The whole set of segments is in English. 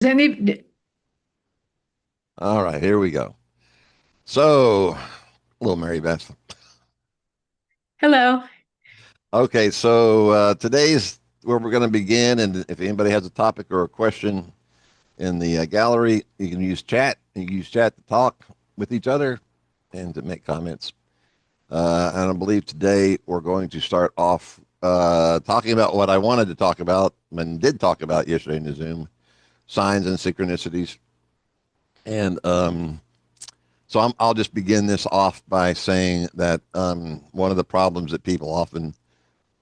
Any, All right, here we go. So, little Mary Beth. hello. Okay, so today's where we're going to begin. And if anybody has a topic or a question in the gallery, you can use chat. You can use chat to talk with each other and to make comments. And I believe today we're going to start off talking about what I wanted to talk about and did talk about yesterday in the Zoom signs and synchronicities. And So I'll just begin this off by saying that one of the problems that people often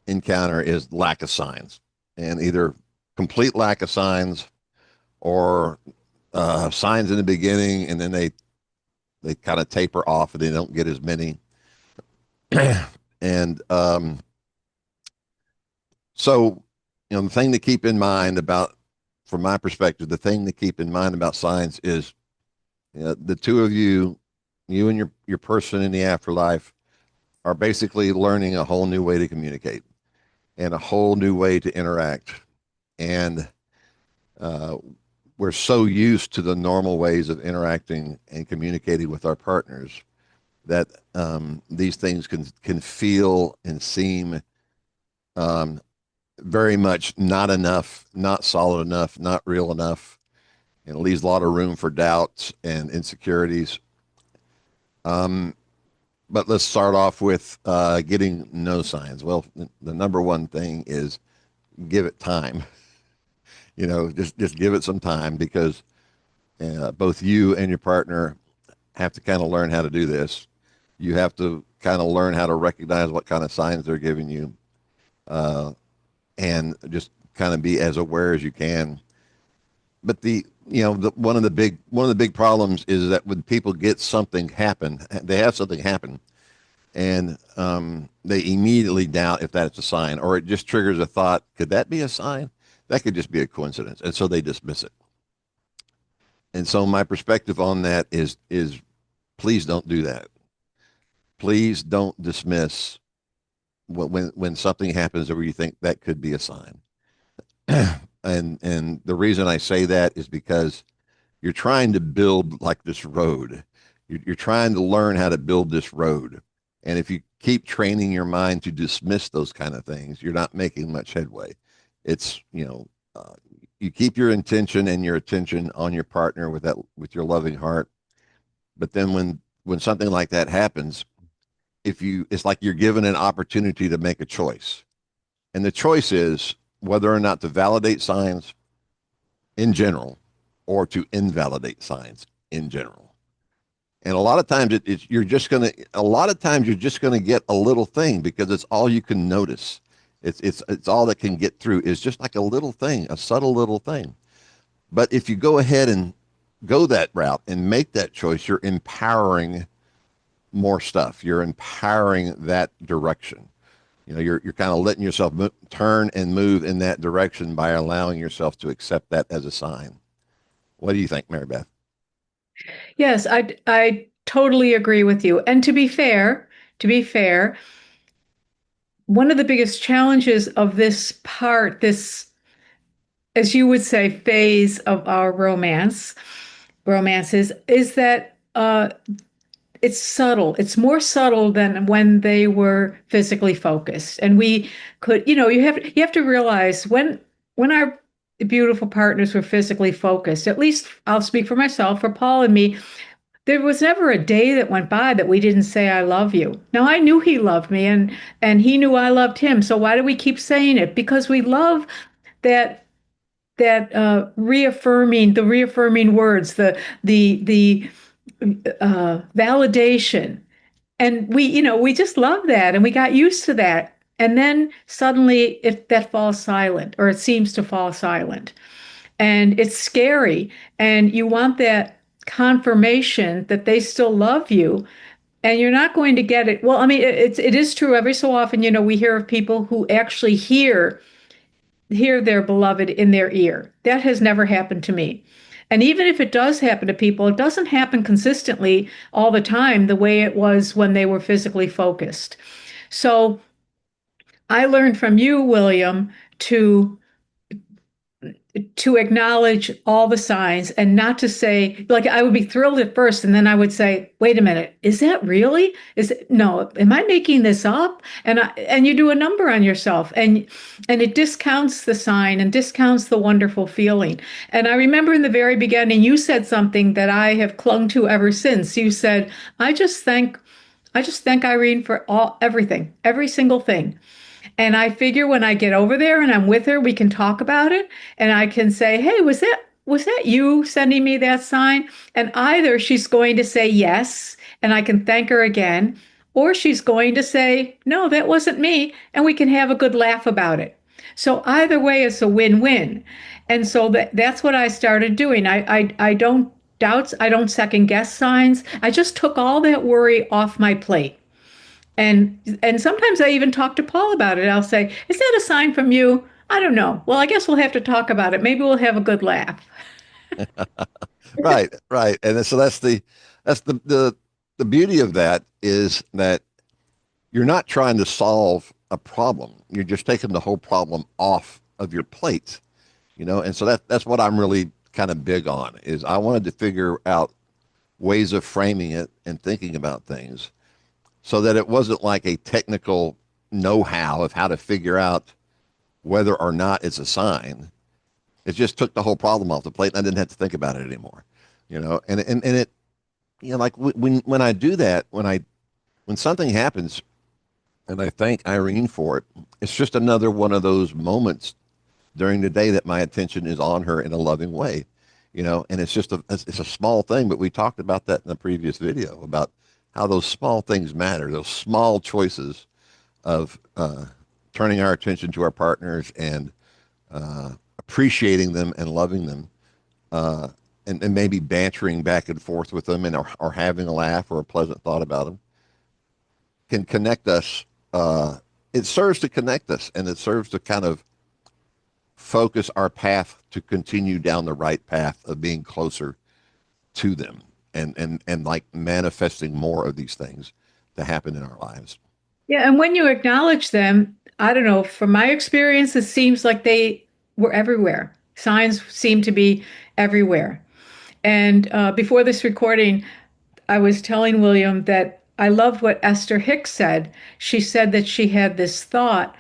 encounter is lack of signs, and either complete lack of signs or signs in the beginning, and then they kind of taper off and they don't get as many. and so, the thing to keep in mind about, from my perspective, the thing to keep in mind about signs is the two of you, you and your person in the afterlife, are basically learning a whole new way to communicate and a whole new way to interact. And uh, we're so used to the normal ways of interacting and communicating with our partners that these things can feel and seem um, very much not enough, not solid enough, not real enough, and it leaves a lot of room for doubts and insecurities. Um, but let's start off with getting no signs. Well, the number one thing is give it time. Just give it some time, because both you and your partner have to kind of learn how to do this. You have to kind of learn how to recognize what kind of signs they're giving you, uh, and just kind of be as aware as you can. But one of the big problems is that when people get something happen, they have something happen, and they immediately doubt if that's a sign, or it just triggers a thought: could that be a sign? That could just be a coincidence, and so they dismiss it. And so my perspective on that is please don't do that. Please don't dismiss when something happens where you think that could be a sign. And the reason I say that is because you're trying to build like this road. You're trying to learn how to build this road. And if you keep training your mind to dismiss those kind of things, you're not making much headway. It's, you keep your intention and your attention on your partner with your loving heart. But then when something like that happens, it's like you're given an opportunity to make a choice. And the choice is whether or not to validate signs in general or to invalidate signs in general. And a lot of times a lot of times you're just gonna get a little thing because it's all you can notice. It's all that can get through is just like a little thing, a subtle little thing. But if you go ahead and go that route and make that choice, you're empowering more stuff. You're empowering that direction. You're kind of letting yourself turn and move in that direction by allowing yourself to accept that as a sign. What do you think, Mary Beth? Yes, I totally agree with you. And to be fair, one of the biggest challenges of this part, this, as you would say, phase of our romances, is that it's subtle. It's more subtle than when they were physically focused. And we could, you have to realize when our beautiful partners were physically focused, at least I'll speak for myself, for Paul and me, there was never a day that went by that we didn't say I love you. Now I knew he loved me and he knew I loved him. So why do we keep saying it? Because we love that reaffirming words, the validation. And we just love that and we got used to that. And then suddenly that falls silent, or it seems to fall silent. And it's scary. And you want that confirmation that they still love you. And you're not going to get it. Well, I mean, it is true. Every so often, we hear of people who actually hear their beloved in their ear. That has never happened to me. And even if it does happen to people, it doesn't happen consistently all the time the way it was when they were physically focused. So I learned from you, William, to to acknowledge all the signs and not to say, like, I would be thrilled at first, and then I would say, wait a minute, is that really? Is it, no, am I making this up? And you do a number on yourself, and it discounts the sign and discounts the wonderful feeling. And I remember in the very beginning, you said something that I have clung to ever since. You said, I just thank Irene for everything, every single thing. And I figure when I get over there and I'm with her, we can talk about it and I can say, "Hey, was that you sending me that sign?" And either she's going to say yes and I can thank her again, or she's going to say, "No, that wasn't me," and we can have a good laugh about it. So either way, it's a win-win. And so that's what I started doing. I don't doubt, I don't second guess signs. I just took all that worry off my plate. And sometimes I even talk to Paul about it. I'll say, "Is that a sign from you?" "I don't know." "Well, I guess we'll have to talk about it. Maybe we'll have a good laugh." Right, right. And so that's the beauty of that is that you're not trying to solve a problem. You're just taking the whole problem off of your plate, And so that's what I'm really kind of big on is I wanted to figure out ways of framing it and thinking about things so that it wasn't like a technical know-how of how to figure out whether or not it's a sign. It just took the whole problem off the plate, and I didn't have to think about it anymore. And it, like when I do that, when something happens, and I thank Irene for it, it's just another one of those moments during the day that my attention is on her in a loving way. And it's a small thing, but we talked about that in the previous video about how those small things matter, those small choices of turning our attention to our partners and appreciating them and loving them, and maybe bantering back and forth with them or having a laugh or a pleasant thought about them can connect us. It serves to connect us, and it serves to kind of focus our path to continue down the right path of being closer to them and like manifesting more of these things to happen in our lives. Yeah, and when you acknowledge them, I don't know, from my experience, it seems like they were everywhere. Signs seem to be everywhere. And before this recording, I was telling William that I loved what Esther Hicks said. She said that she had this thought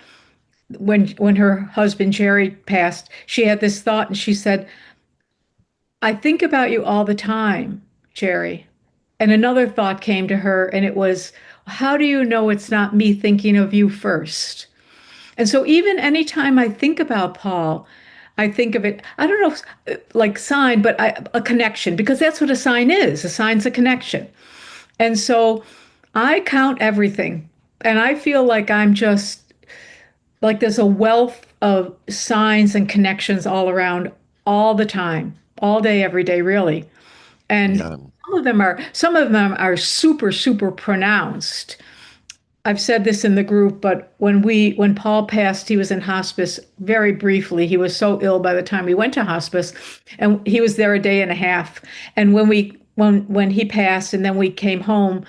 when her husband Jerry passed. She had this thought, and she said, "I think about you all the time, Jerry." And another thought came to her, and it was, "How do you know it's not me thinking of you first?" And so even anytime I think about Paul, I think of it, I don't know, like sign, but a connection, because that's what a sign is. A sign's a connection. And so I count everything. And I feel like I'm just like there's a wealth of signs and connections all around all the time, all day, every day, really. And Yeah. some of them are super, super pronounced. I've said this in the group, but when Paul passed, he was in hospice very briefly. He was so ill by the time we went to hospice, and he was there a day and a half. And when he passed, and then we came home,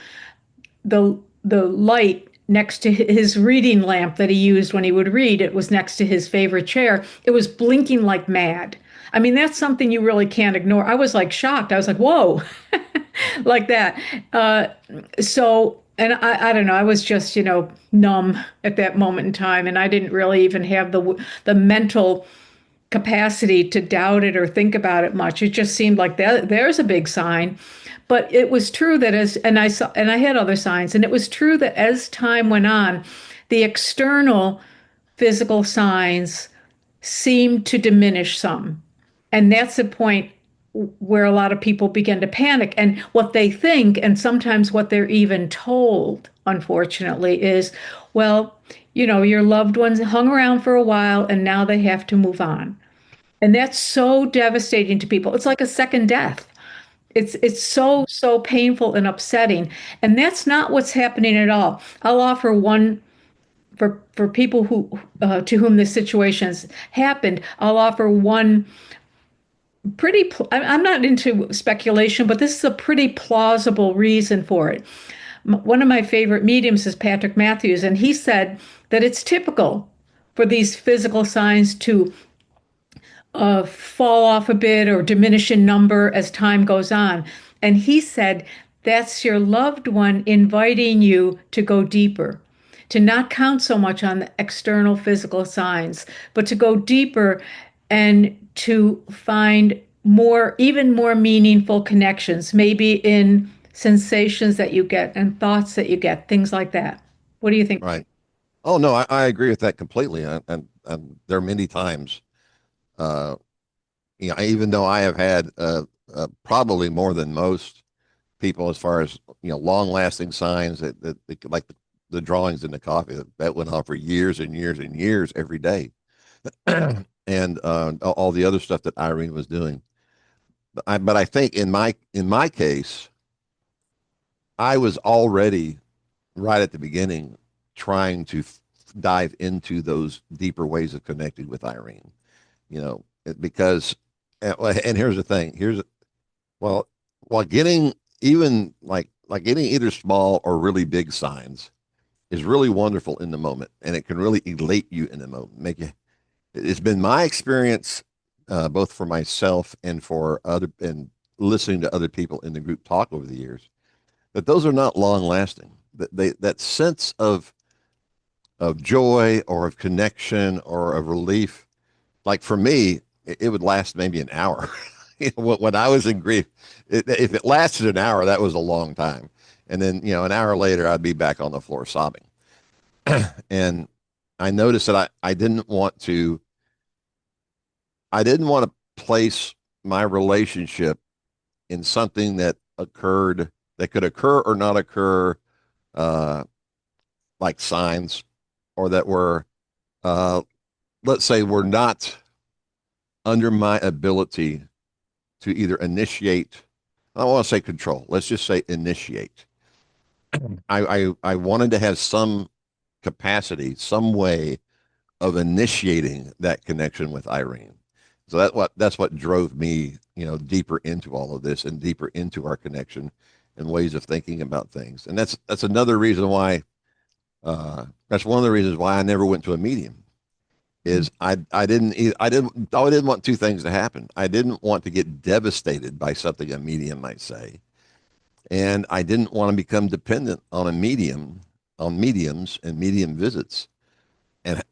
the light next to his reading lamp that he used when he would read, it was next to his favorite chair. It was blinking like mad. I mean, that's something you really can't ignore. I was like shocked. I was like, "Whoa," like that. Uh, and I don't know. I was just, numb at that moment in time, and I didn't really even have the mental capacity to doubt it or think about it much. It just seemed like there's a big sign. But it was true that and I had other signs, and it was true that as time went on, the external physical signs seemed to diminish some. And that's the point where a lot of people begin to panic. And what they think, and sometimes what they're even told, unfortunately, is, well, your loved ones hung around for a while and now they have to move on. And that's so devastating to people. It's like a second death. It's so, so painful and upsetting. And that's not what's happening at all. I'll offer one for people who to whom this situation's happened. I'll offer one I'm not into speculation, but this is a pretty plausible reason for it. One of my favorite mediums is Patrick Matthews, and he said that it's typical for these physical signs to fall off a bit or diminish in number as time goes on. And he said that's your loved one inviting you to go deeper, to not count so much on the external physical signs, but to go deeper and to find more, even more meaningful connections, maybe in sensations that you get and thoughts that you get, things like that. What do you think? Right. Oh no, I agree with that completely. And there are many times, uh, even though I have had probably more than most people as far as long lasting signs that like the drawings in the coffee that went on for years and years and years every day, and all the other stuff that Irene was doing. But I think in my case, I was already right at the beginning trying to dive into those deeper ways of connecting with Irene. Because and here's the thing. Well, while getting even like getting either small or really big signs is really wonderful in the moment, and it can really elate you in the moment. Make you. It's been my experience, both for myself and for other and listening to other people in the group talk over the years, that those are not long lasting. That sense of joy or of connection or of relief, like for me, it would last maybe an hour. When I was in grief, if it lasted an hour, that was a long time. And then, an hour later, I'd be back on the floor sobbing. And I noticed that I didn't want to place my relationship in something that could occur or not occur, uh, like signs, or that were, uh, let's say, were not under my ability to either initiate. I don't want to say control. Let's just say initiate. I wanted to have some capacity, some way of initiating that connection with Irene. So that's what drove me, deeper into all of this and deeper into our connection and ways of thinking about things. And that's another reason why that's one of the reasons why I never went to a medium. Is I didn't want two things to happen. I didn't want to get devastated by something a medium might say, and I didn't want to become dependent on on mediums and medium visits. And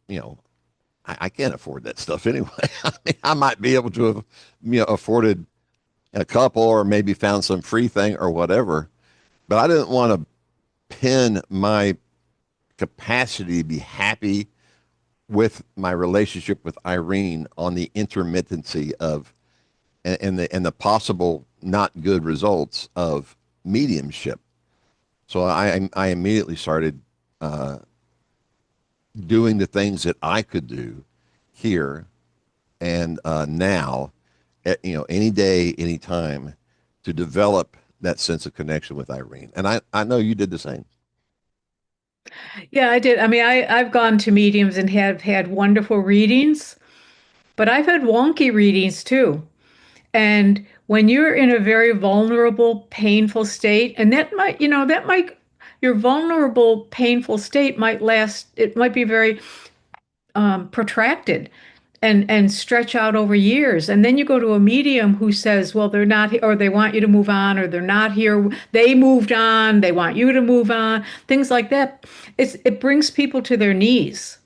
I can't afford that stuff anyway. I mean, I might be able to have afforded a couple or maybe found some free thing or whatever, but I didn't want to pin my capacity to be happy with my relationship with Irene on the intermittency of and the possible not good results of mediumship. So I immediately started uh, doing the things that I could do here and now, any day, any time, to develop that sense of connection with Irene. And I know you did the same. Yeah, I did. I mean, I've gone to mediums and have had wonderful readings, but I've had wonky readings too. And when you're in a very vulnerable, painful state, and your vulnerable, painful state might last, it might be very protracted and stretch out over years. And then you go to a medium who says, well, they're not, or they want you to move on, or they're not here. They moved on. They want you to move on, things like that. It brings people to their knees.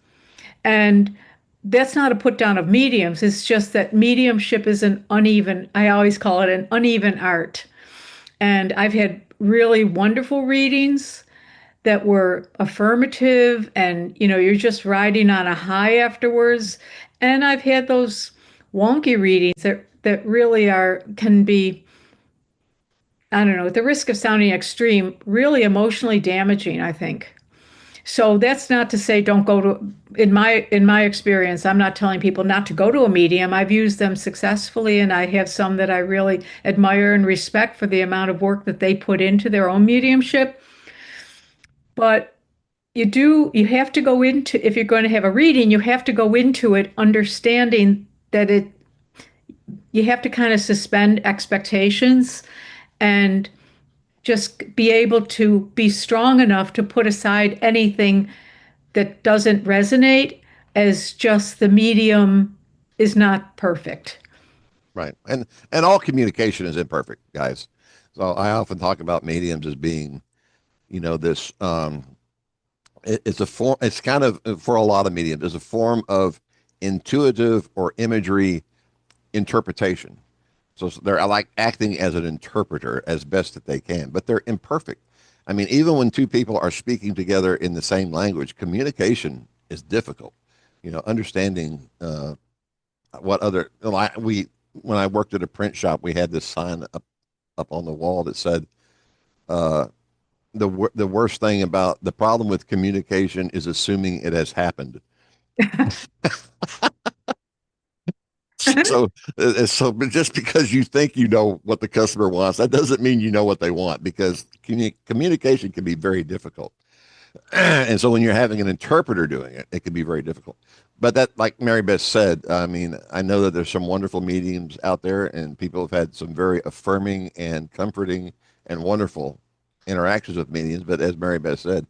And that's not a put down of mediums. It's just that mediumship is an uneven, I always call it an uneven art. And I've had really wonderful readings that were affirmative and you're just riding on a high afterwards. And I've had those wonky readings that really can be, I don't know, at the risk of sounding extreme, really emotionally damaging, I think. So that's not to say don't go to, in my experience, I'm not telling people not to go to a medium. I've used them successfully, and I have some that I really admire and respect for the amount of work that they put into their own mediumship. But you have to go into, if you're going to have a reading, you have to go into it understanding that you have to kind of suspend expectations and just be able to be strong enough to put aside anything that doesn't resonate as just the medium. is not perfect. Right. And all communication is imperfect, guys. So I often talk about mediums as being, this it's a form, it's kind of for a lot of mediums, it's a form of intuitive or imagery interpretation. So they're like acting as an interpreter as best that they can, but they're imperfect. I mean, even when two people are speaking together in the same language, communication is difficult. Understanding what other we when I worked at a print shop, we had this sign up on the wall that said, uh, the worst thing about the problem with communication is assuming it has happened." But just because you think you know what the customer wants, that doesn't mean you know what they want, because communication can be very difficult. And so when you're having an interpreter doing it, it can be very difficult. But that, like Mary Beth said, I mean, I know that there's some wonderful mediums out there, and people have had some very affirming and comforting and wonderful interactions with mediums. But as Mary Beth said,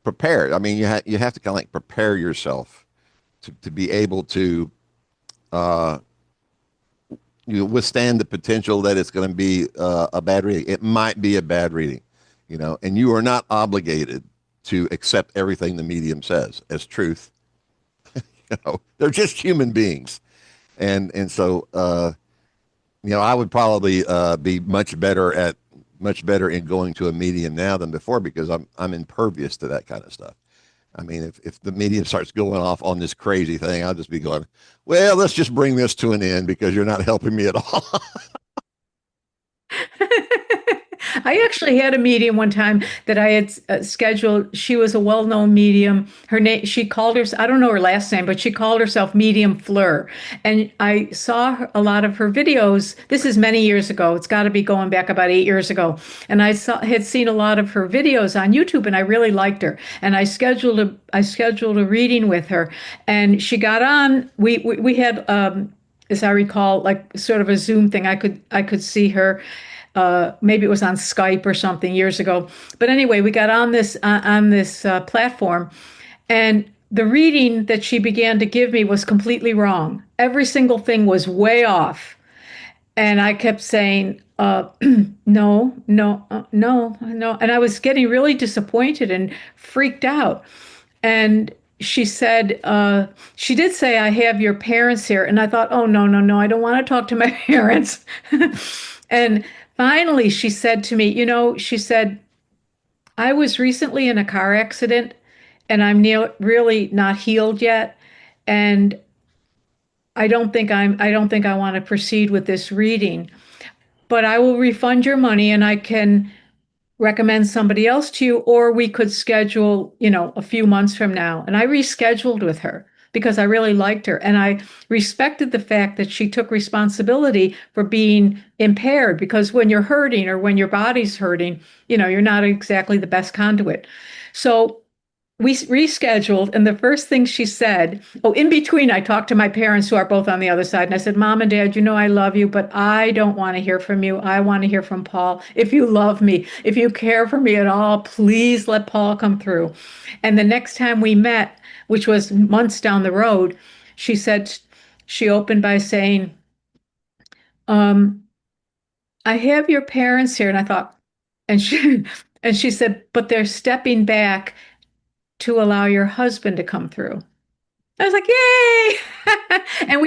prepare. I mean, you have to kind of like prepare yourself to be able to uh, withstand the potential that it's going to be a bad reading. It might be a bad reading, and you are not obligated to accept everything the medium says as truth. They're just human beings, and so I would probably be much better in going to a medium now than before, because I'm impervious to that kind of stuff. I mean, if the medium starts going off on this crazy thing, I'll just be going, well, let's just bring this to an end because you're not helping me at all. I actually had a medium one time that I had scheduled. She was a well-known medium. Her name, she called her, I don't know her last name, but she called herself Medium Fleur. And I saw a lot of her videos. This is many years ago. It's got to be going back about 8 years ago. And had seen a lot of her videos on YouTube, and I really liked her. And I scheduled a reading with her, and she got on. We had, as I recall, like sort of a Zoom thing. I could see her. Maybe it was on Skype or something years ago. But anyway, we got on this platform, and the reading that she began to give me was completely wrong. Every single thing was way off, and I kept saying, "No, no, no, no," and I was getting really disappointed and freaked out. And she did say, "I have your parents here." And I thought, "Oh, no, no, no, I don't want to talk to my parents." And finally, she said to me, she said, "I was recently in a car accident, and I'm really not healed yet. And I don't think I want to proceed with this reading, but I will refund your money, and I can recommend somebody else to you, or we could schedule, a few months from now." And I rescheduled with her because I really liked her, and I respected the fact that she took responsibility for being impaired, because when you're hurting or when your body's hurting, you're not exactly the best conduit. So we rescheduled, and the first thing she said, oh, in between, I talked to my parents who are both on the other side, and I said, "Mom and Dad, I love you, but I don't want to hear from you. I want to hear from Paul. If you love me, if you care for me at all, please let Paul come through." And the next time we met, which was months down the road, she said, she opened by saying, um, "I have your parents here." And I thought, and she, and she said, "But they're stepping back to allow your husband to come through." I was like, "Yay!" And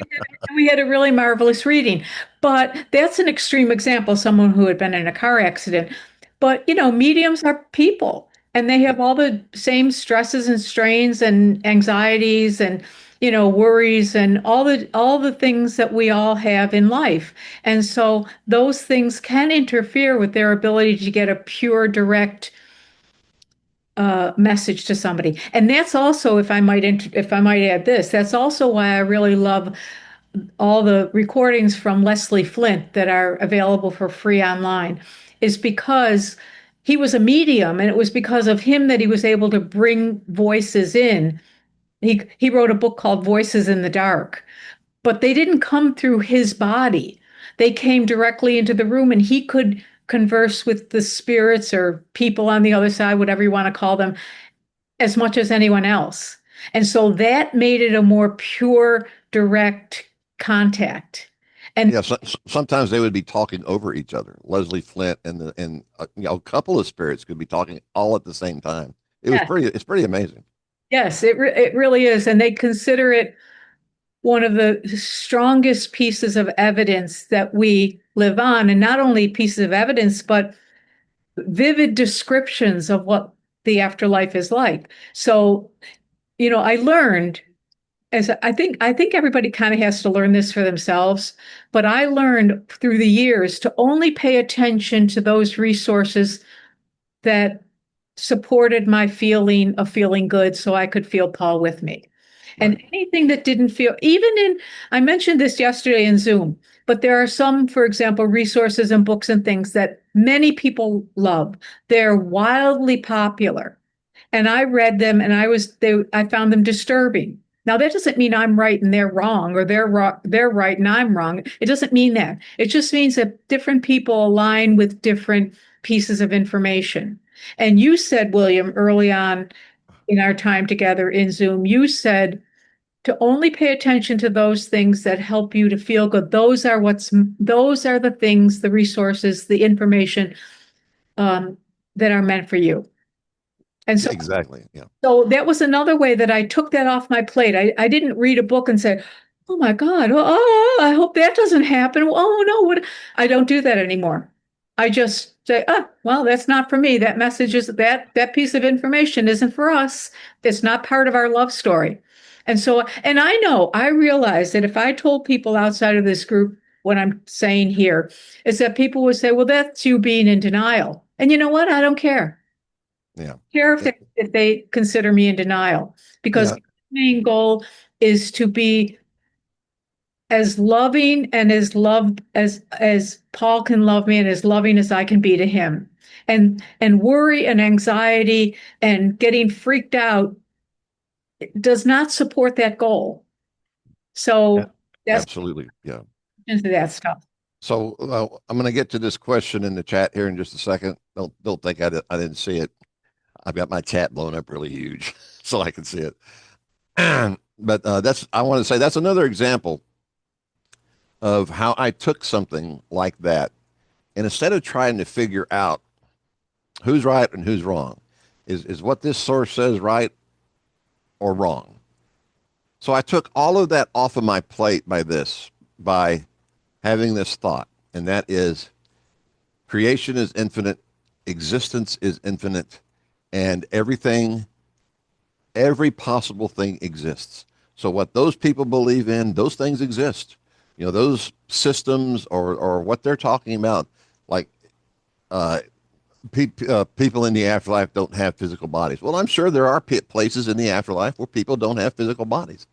we had a really marvelous reading. But that's an extreme example, someone who had been in a car accident. But, mediums are people, and they have all the same stresses and strains and anxieties and, worries and all the things that we all have in life. And so those things can interfere with their ability to get a pure, direct message to somebody. And that's also, if I might add this, that's also why I really love all the recordings from Leslie Flint that are available for free online, is because he was a medium, and it was because of him that he was able to bring voices in. He wrote a book called Voices in the Dark, but they didn't come through his body. They came directly into the room, and he could converse with the spirits or people on the other side, whatever you want to call them, as much as anyone else. And so that made it a more pure, direct contact. And Yeah, sometimes they would be talking over each other. Leslie Flint and a couple of spirits could be talking all at the same time. yes, It's pretty amazing. yes, it really is. And they consider it one of the strongest pieces of evidence that we live on. And not only pieces of evidence, but vivid descriptions of what the afterlife is like. So, I learned as I think everybody kind of has to learn this for themselves, but I learned through the years to only pay attention to those resources that supported my feeling of feeling good so I could feel Paul with me. Right. And anything that didn't feel, I mentioned this yesterday in Zoom, but there are some, for example, resources and books and things that many people love. They're wildly popular. And I read them and I found them disturbing. Now that doesn't mean I'm right and they're wrong, or they're right and I'm wrong. It doesn't mean that. It just means that different people align with different pieces of information. And you said, William, early on in our time together in Zoom, you said to only pay attention to those things that help you to feel good. Those are the things, the resources, the information um, that are meant for you. And Yeah, exactly. Yeah. so that was another way that I took that off my plate. I didn't read a book and say, "Oh my God, I hope that doesn't happen." Oh no, what? I don't do that anymore. I just say, "Oh, well, that's not for me. That message is that piece of information isn't for us. It's not part of our love story." And so, and I realize that if I told people outside of this group what I'm saying here, is that people would say, "Well, that's you being in denial." And you know what? I don't care Yeah. care Yeah. if they consider me in denial, because Yeah. the main goal is to be as loving and as loved as Paul can love me, and as loving as I can be to him. And worry and anxiety and getting freaked out does not support that goal. Yeah. So that's Absolutely. Yeah. into that stuff. So I'm going to get to this question in the chat here in just a second. Don't think I didn't see it. I've got my chat blown up really huge so I can see it. But that's I want to say that's another example of how I took something like that, and instead of trying to figure out who's right and who's wrong, is what this source says right or wrong. So I took all of that off of my plate by having this thought, and that is creation is infinite, existence is infinite, and every possible thing exists. So what those people believe in, those things exist. Those systems or what they're talking about, like uh, people in the afterlife don't have physical bodies. Well, I'm sure there are places in the afterlife where people don't have physical bodies,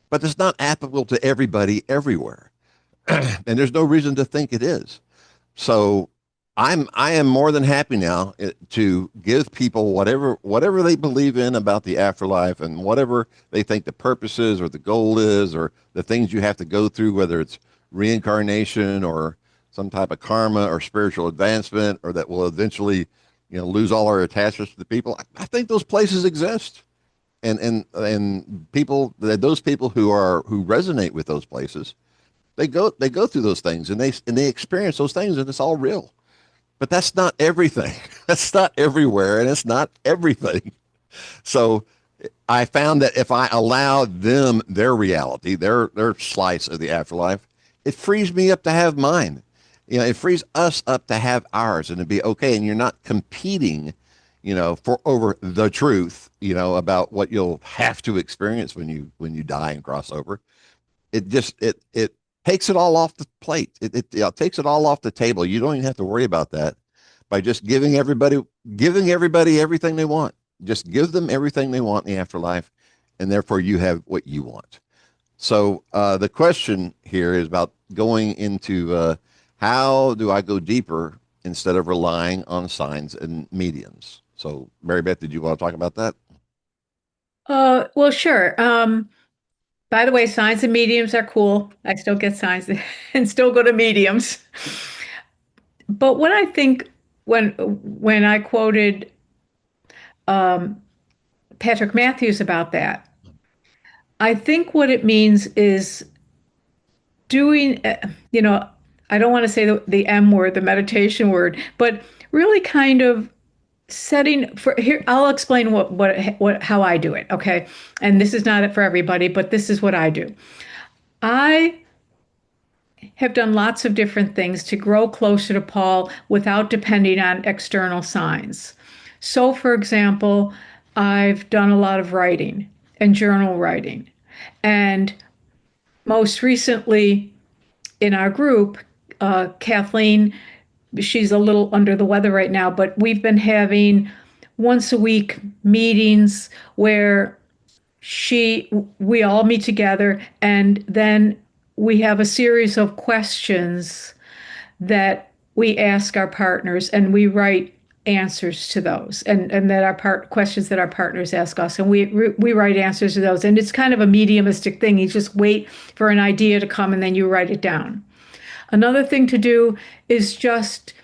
but it's not applicable to everybody everywhere. And there's no reason to think it is. So I am more than happy now to give people whatever they believe in about the afterlife, and whatever they think the purpose is or the goal is, or the things you have to go through, whether it's reincarnation or some type of karma or spiritual advancement, or that will eventually lose all our attachments to the people. I think those places exist, and those people who resonate with those places, they go through those things, and they experience those things, and it's all real. But that's not everything. That's not everywhere, and it's not everything. So I found that if I allow them their reality, their slice of the afterlife, it frees me up to have mine. It frees us up to have ours, and to be okay. And you're not competing, for over the truth, about what you'll have to experience when you die and cross over. It takes it all off the plate. It takes it all off the table. You don't even have to worry about that by just giving everybody everything they want. Just give them everything they want in the afterlife, and therefore you have what you want. So the question here is about going into how do I go deeper instead of relying on signs and mediums. So Mary Beth, did you want to talk about that? Well, sure. By the way, signs and mediums are cool. I still get signs and still go to mediums. But what I think when I quoted um, Patrick Matthews about that, I think what it means is doing, I don't want to say the M word, the meditation word, but really kind of setting for here. I'll explain how I do it. Okay. And this is not it for everybody, but this is what I do. I have done lots of different things to grow closer to Paul without depending on external signs. So, for example, I've done a lot of writing and journal writing. And most recently in our group, Kathleen, she's a little under the weather right now, but we've been having once a week meetings where we all meet together and then we have a series of questions that we ask our partners and we write answers to those and that our questions that our partners ask us and we write answers to those, and it's kind of a mediumistic thing. You just wait for an idea to come and then you write it down. Another thing to do is just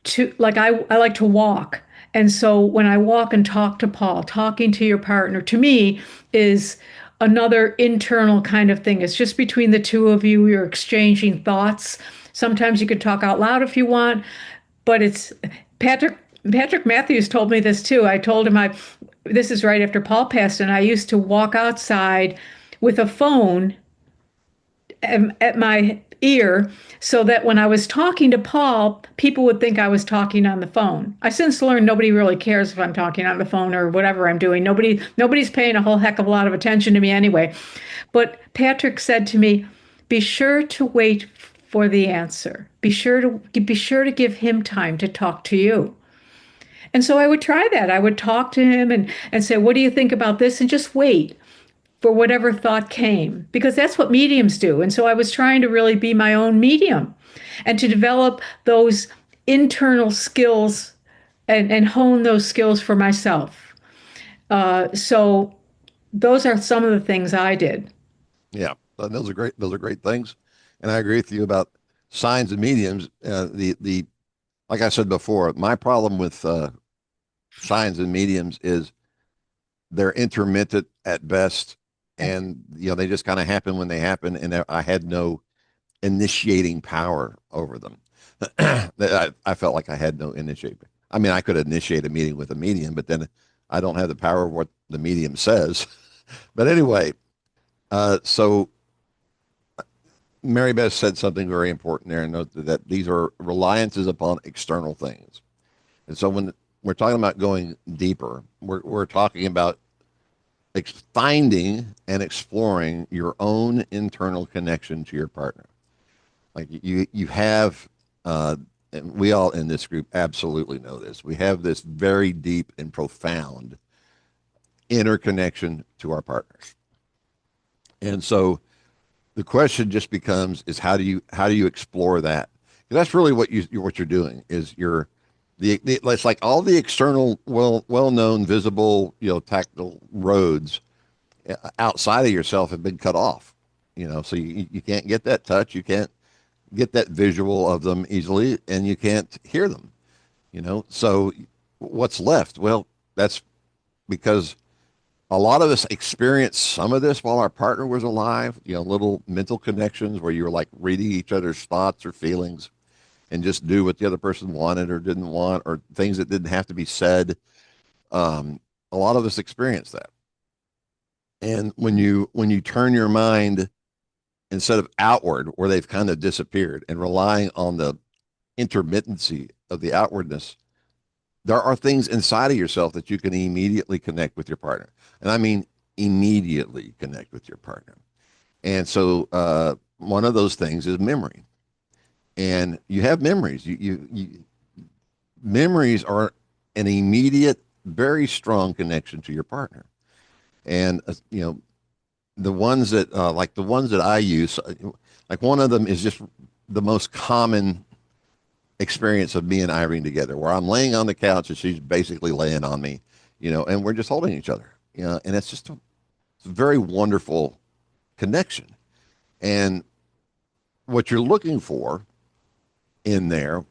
to like I like to walk. And so when I walk and talk to Paul, talking to your partner to me is another internal kind of thing. It's just between the two of you. You're exchanging thoughts. Sometimes you could talk out loud if you want, but it's Patrick Matthews told me this too. I told him this is right after Paul passed, and I used to walk outside with a phone at my ear so that when I was talking to Paul, people would think I was talking on the phone. I since learned nobody really cares if I'm talking on the phone or whatever I'm doing. Nobody's paying a whole heck of a lot of attention to me anyway. But Patrick said to me, be sure to wait for the answer. Be sure to give him time to talk to you. And so I would try that. I would talk to him and say, what do you think about this? And just wait for whatever thought came, because that's what mediums do. And so I was trying to really be my own medium and to develop those internal skills and hone those skills for myself. So those are some of the things I did. Yeah, those are great. Those are great things, and I agree with you about signs and mediums. The like I said before, my problem with signs and mediums is they're intermittent at best, and they just kind of happen when they happen, and I had no initiating power over them. I felt like I had no initiating. I mean, I could initiate a meeting with a medium, but then I don't have the power of what the medium says. But anyway, so Mary Beth said something very important there, and note that these are reliances upon external things. And so when we're talking about going deeper, we're talking about finding and exploring your own internal connection to your partner. Like you have, and we all in this group absolutely know this. We have this very deep and profound interconnection to our partners. And so the question just becomes is how do you explore that? Because that's really what you're doing is it's like all the external well-known visible tactile roads outside of yourself have been cut off. So you can't get that touch, you can't get that visual of them easily, and you can't hear them. So what's left? Well, that's because a lot of us experienced some of this while our partner was alive, little mental connections where you were like reading each other's thoughts or feelings and just do what the other person wanted or didn't want, or things that didn't have to be said. A lot of us experienced that. And when you turn your mind instead of outward, where they've kind of disappeared, and relying on the intermittency of the outwardness, there are things inside of yourself that you can immediately connect with your partner. And I mean, immediately connect with your partner. And so one of those things is memory. And you have memories. Memories are an immediate, very strong connection to your partner. And, the ones that, like the ones that I use, like one of them is just the most common experience of me and Irene together, where I'm laying on the couch and she's basically laying on me, and we're just holding each other, and it's just it's a very wonderful connection. And what you're looking for in there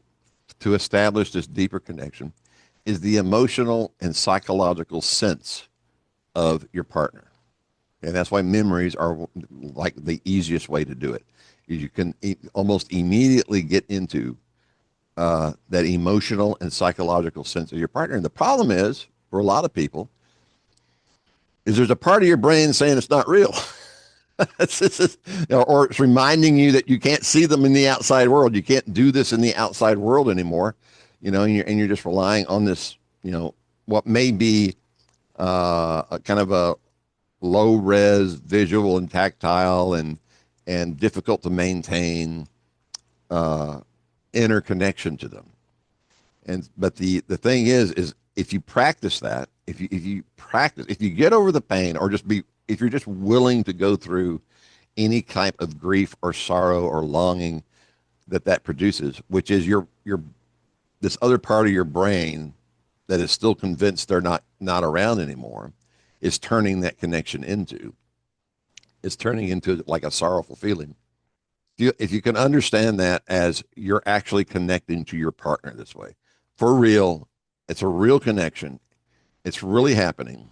to establish this deeper connection is the emotional and psychological sense of your partner. And that's why memories are like the easiest way to do it. You can almost immediately get into that emotional and psychological sense of your partner. And the problem is, for a lot of people, is there's a part of your brain saying it's not real. Or it's reminding you that you can't see them in the outside world. You can't do this in the outside world anymore, and you're just relying on this, what may be a kind of a low res visual and tactile and difficult to maintain uh, interconnection to them. But the thing is if you practice that, if you get over the pain, or if you're just willing to go through any type of grief or sorrow or longing that produces, which is your this other part of your brain that is still convinced they're not around anymore, is turning that connection into is turning into like a sorrowful feeling. If you can understand that as you're actually connecting to your partner this way, for real, it's a real connection. It's really happening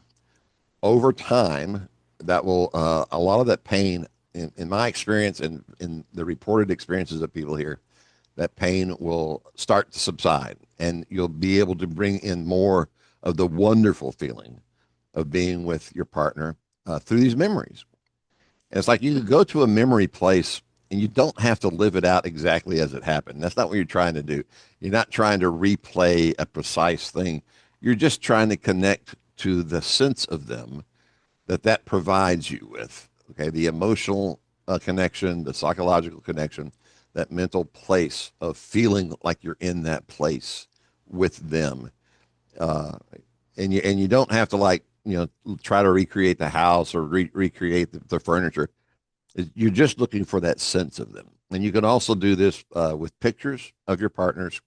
over time. That will a lot of that pain, in my experience and in the reported experiences of people here, that pain will start to subside, and you'll be able to bring in more of the wonderful feeling of being with your partner through these memories. And it's like you could go to a memory place and you don't have to live it out exactly as it happened. That's not what you're trying to do. You're not trying to replay a precise thing. You're just trying to connect to the sense of them that provides you with. Okay, the emotional connection, the psychological connection, that mental place of feeling like you're in that place with them. Uh, and you don't have to, like, try to recreate the house or recreate the furniture. You're just looking for that sense of them. And you can also do this with pictures of your partners.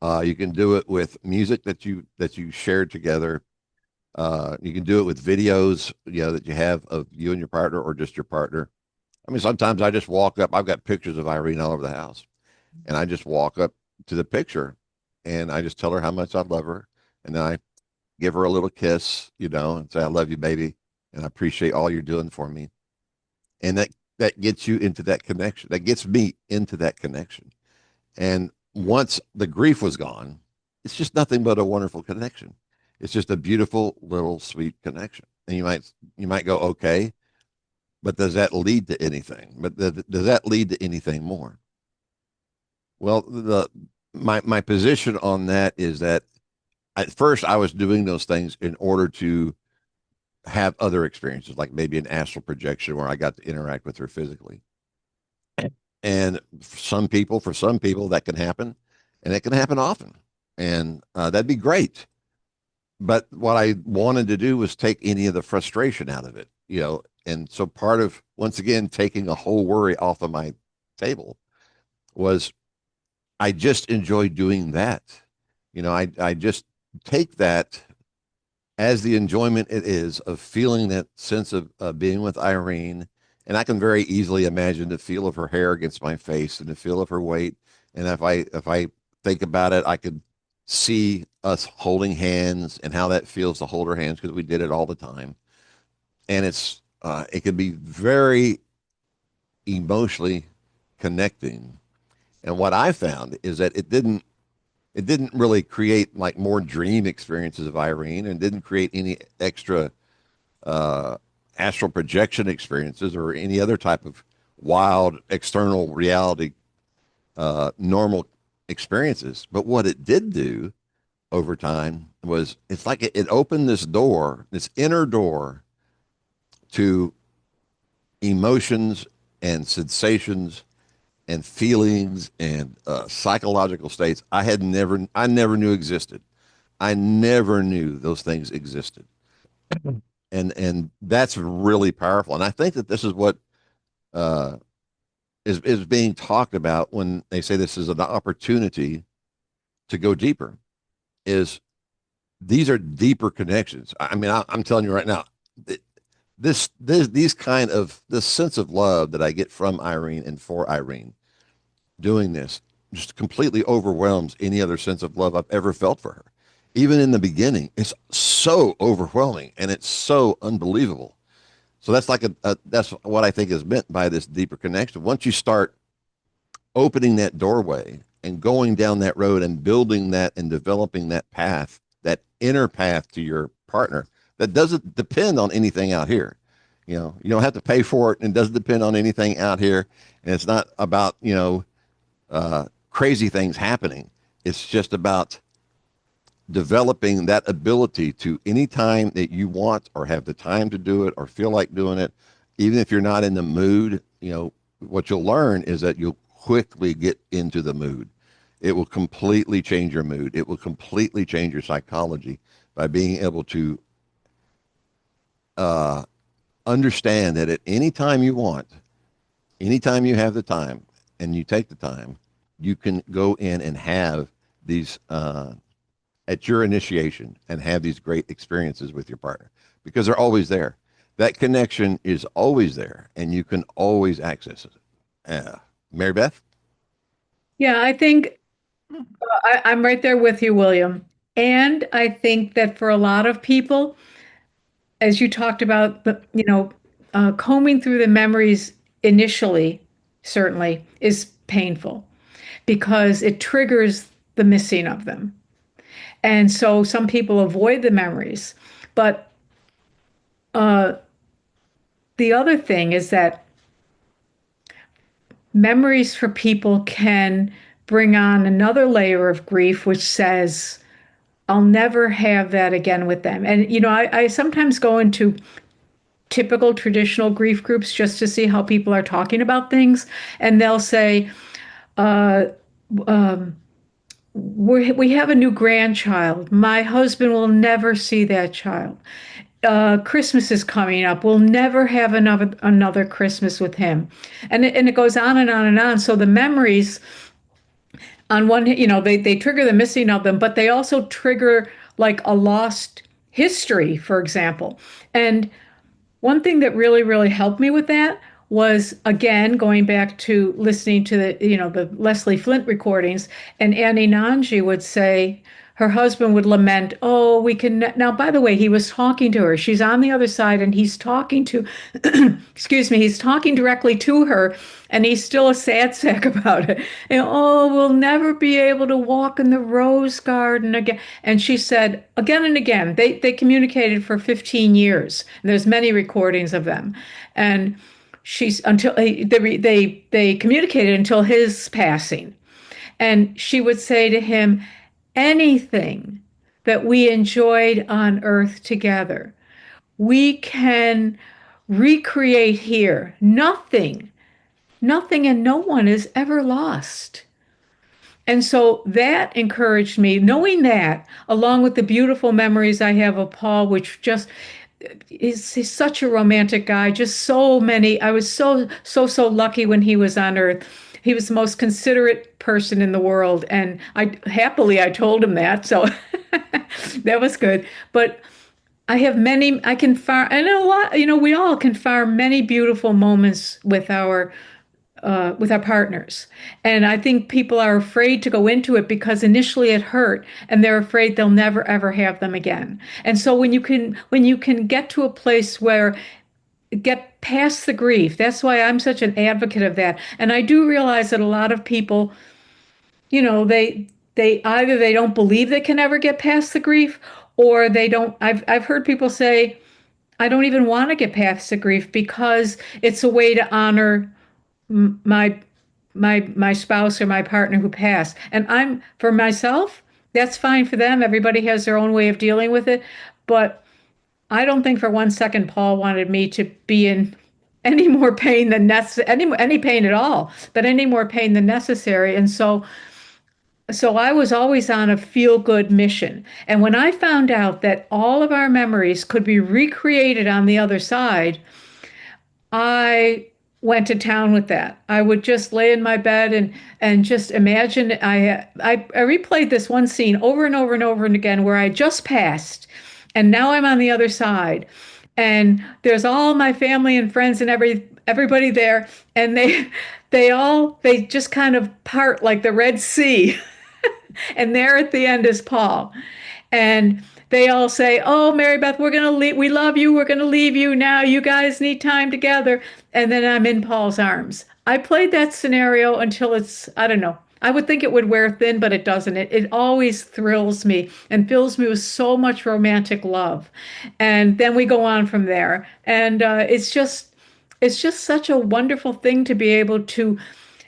You can do it with music that you shared together. You can do it with videos, that you have of you and your partner, or just your partner. I mean, sometimes I just walk up. I've got pictures of Irene all over the house, and I just walk up to the picture, and I just tell her how much I love her, and then I give her a little kiss, and say, "I love you, baby, and I appreciate all you're doing for me." And that gets you into that connection. That gets me into that connection. And once the grief was gone, it's just nothing but a wonderful connection. It's just a beautiful little sweet connection. And you might go, okay, but does that lead to anything? But does that lead to anything more? Well, my position on that is that at first I was doing those things in order to have other experiences, like maybe an astral projection where I got to interact with her physically. And for some people, that can happen, and it can happen often, and that'd be great. But what I wanted to do was take any of the frustration out of it. And so part of, once again, taking a whole worry off of my table was I just enjoy doing that. I just take that as the enjoyment it is of feeling that sense of being with Irene. And I can very easily imagine the feel of her hair against my face and the feel of her weight. And if I think about it, I could see us holding hands and how that feels to hold her hands, because we did it all the time. And it can be very emotionally connecting. And what I found is that it didn't really create like more dream experiences of Irene, and didn't create any extra uh, astral projection experiences or any other type of wild external reality, normal experiences. But what it did do over time was, it's like it opened this door, this inner door, to emotions and sensations and feelings and psychological states I never knew existed. I never knew those things existed. And that's really powerful. And I think that this is what uh, is being talked about when they say this is an opportunity to go deeper. Is these are deeper connections. I mean, I'm telling you right now, these kind of this sense of love that I get from Irene and for Irene doing this just completely overwhelms any other sense of love I've ever felt for her. Even in the beginning, it's so overwhelming and it's so unbelievable. So that's like that's what I think is meant by this deeper connection. Once you start opening that doorway and going down that road and building that and developing that path, that inner path to your partner that doesn't depend on anything out here. You don't have to pay for it, and it doesn't depend on anything out here. And it's not about, crazy things happening. It's just about developing that ability to, anytime that you want or have the time to do it or feel like doing it, even if you're not in the mood, what you'll learn is that you'll quickly get into the mood. It will completely change your mood. It will completely change your psychology by being able to uh, understand that at any time you want, anytime you have the time and you take the time, you can go in and have these at your initiation and have these great experiences with your partner because they're always there. That connection is always there and you can always access it. Mary Beth? Yeah, I think I'm right there with you, William. And I think that for a lot of people, as you talked about, combing through the memories initially, certainly is painful because it triggers the missing of them. And so some people avoid the memories. But uh, the other thing is that memories for people can bring on another layer of grief, which says, I'll never have that again with them. And, I sometimes go into typical traditional grief groups just to see how people are talking about things. And they'll say, uh, um, we have a new grandchild. My husband will never see that child. Christmas is coming up. We'll never have another Christmas with him. And it goes on and on and on. So the memories on one, they trigger the missing of them, but they also trigger like a lost history, for example. And one thing that really, really helped me with that was again going back to listening to the Leslie Flint recordings, and Annie Nanji would say her husband would lament, "Oh, we can now." By the way, he was talking to her. She's on the other side, and he's talking to, excuse me, he's talking directly to her, and he's still a sad sack about it. And oh, we'll never be able to walk in the rose garden again. And she said again and again, they communicated for 15 years. And there's many recordings of them, and she's until they communicated until his passing. And she would say to him, anything that we enjoyed on earth together, we can recreate here. Nothing and no one is ever lost. And so that encouraged me, knowing that, along with the beautiful memories I have of Paul, which just he's such a romantic guy, just so many. I was so lucky when he was on Earth. He was the most considerate person in the world, and I told him that, so that was good. But I have many, I can farm, and a lot, we all can farm many beautiful moments with our partners. And I think people are afraid to go into it because initially it hurt and they're afraid they'll never ever have them again. And so when you can get to a place where get past the grief, that's why I'm such an advocate of that. And I do realize that a lot of people, they either they don't believe they can ever get past the grief, or they don't. I've heard people say, I don't even want to get past the grief because it's a way to honor my my spouse or my partner who passed. And I'm for myself, that's fine for them. Everybody has their own way of dealing with it. But I don't think for one second Paul wanted me to be in any more pain than necessary, any pain at all, but any more pain than necessary. And so I was always on a feel good mission. And when I found out that all of our memories could be recreated on the other side, I went to town with that. I would just lay in my bed and just imagine. I replayed this one scene over and over and over and again where I just passed, and now I'm on the other side, and there's all my family and friends and everybody there, and they just kind of part like the Red Sea, and there at the end is Paul. And they all say, "Oh, Mary Beth, we're gonna leave. We love you. We're gonna leave you now. You guys need time together." And then I'm in Paul's arms. I played that scenario until it's, I don't know. I would think it would wear thin, but it doesn't. It always thrills me and fills me with so much romantic love. And then we go on from there. And it's just such a wonderful thing to be able to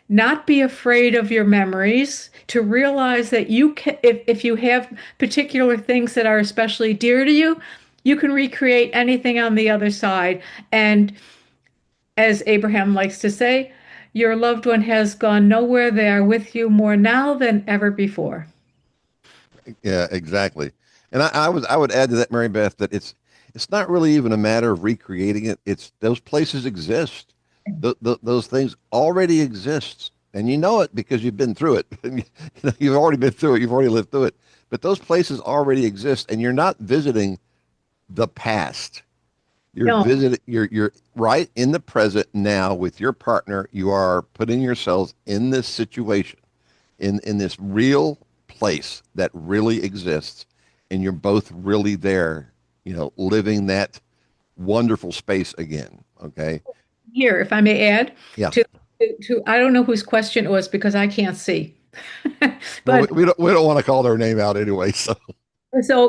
not be afraid of your memories, to realize that you can, if you have particular things that are especially dear to you, you can recreate anything on the other side. And as Abraham likes to say, your loved one has gone nowhere. They are with you more now than ever before. Yeah, exactly. And I would add to that, Mary Beth, that it's not really even a matter of recreating it. It's those places exist. Those things already exist, and you know it because you've been through it. You've already been through it. You've already lived through it. But those places already exist, and you're not visiting the past. You're No, visiting. You're right in the present now with your partner. You are putting yourselves in this situation, in this real place that really exists, and you're both really there, living that wonderful space again. Okay. here, if I may add, Yeah. to I don't know whose question it was because I can't see. Well, But we don't want to call their name out anyway. So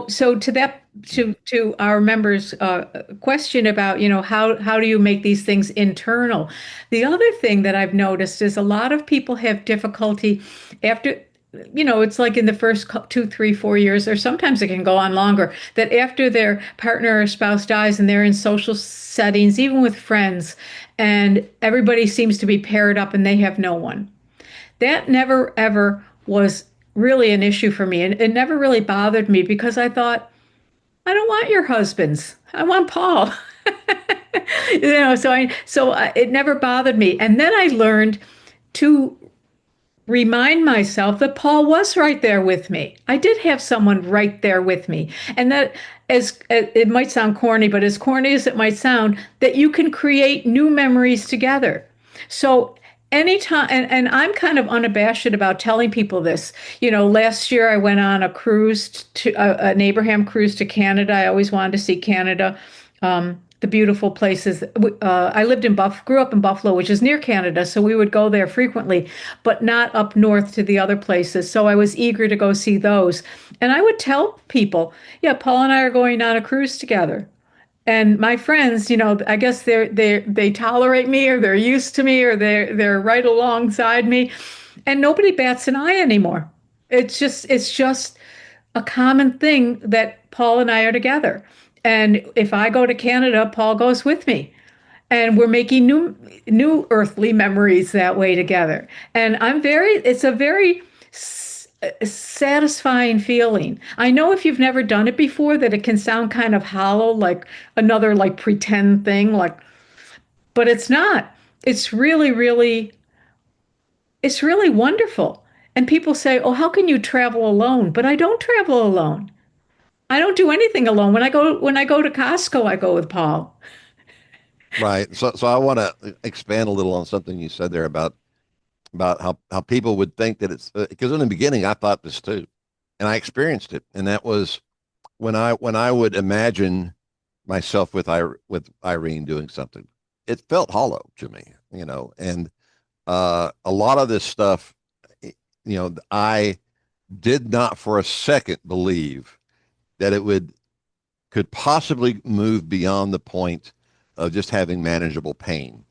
so to that to our members' question about, how do you make these things internal? The other thing that I've noticed is a lot of people have difficulty after, it's like in the first 2, 3, 4 years, or sometimes it can go on longer, that after their partner or spouse dies and they're in social settings, even with friends, and everybody seems to be paired up and they have no one. That never ever was really an issue for me. And it never really bothered me because I thought, I don't want your husbands. I want Paul. It never bothered me. And then I learned to remind myself that Paul was right there with me. I did have someone right there with me. And that, as it might sound corny, but as corny as it might sound, that you can create new memories together. So anytime, and I'm kind of unabashed about telling people this. Last year I went on a cruise to an Abraham cruise to Canada. I always wanted to see Canada. The beautiful places. I grew up in Buffalo, which is near Canada, so we would go there frequently, but not up north to the other places. So I was eager to go see those. And I would tell people, yeah, Paul and I are going on a cruise together. And my friends, I guess they tolerate me, or they're used to me, or they're right alongside me, and nobody bats an eye anymore. It's just a common thing that Paul and I are together. And if I go to Canada, Paul goes with me. And we're making new earthly memories that way together. And it's a very satisfying feeling. I know if you've never done it before that it can sound kind of hollow, like another like pretend thing, but it's not. It's really, really, it's really wonderful. And people say, "Oh, how can you travel alone?" But I don't travel alone. I don't do anything alone. When I go to Costco, I go with Paul. right. So I want to expand a little on something you said there about how people would think that it's because in the beginning I thought this too, and I experienced it, and that was when I would imagine myself with Irene doing something, it felt hollow to me, and a lot of this stuff, I did not for a second believe that it could possibly move beyond the point of just having manageable pain.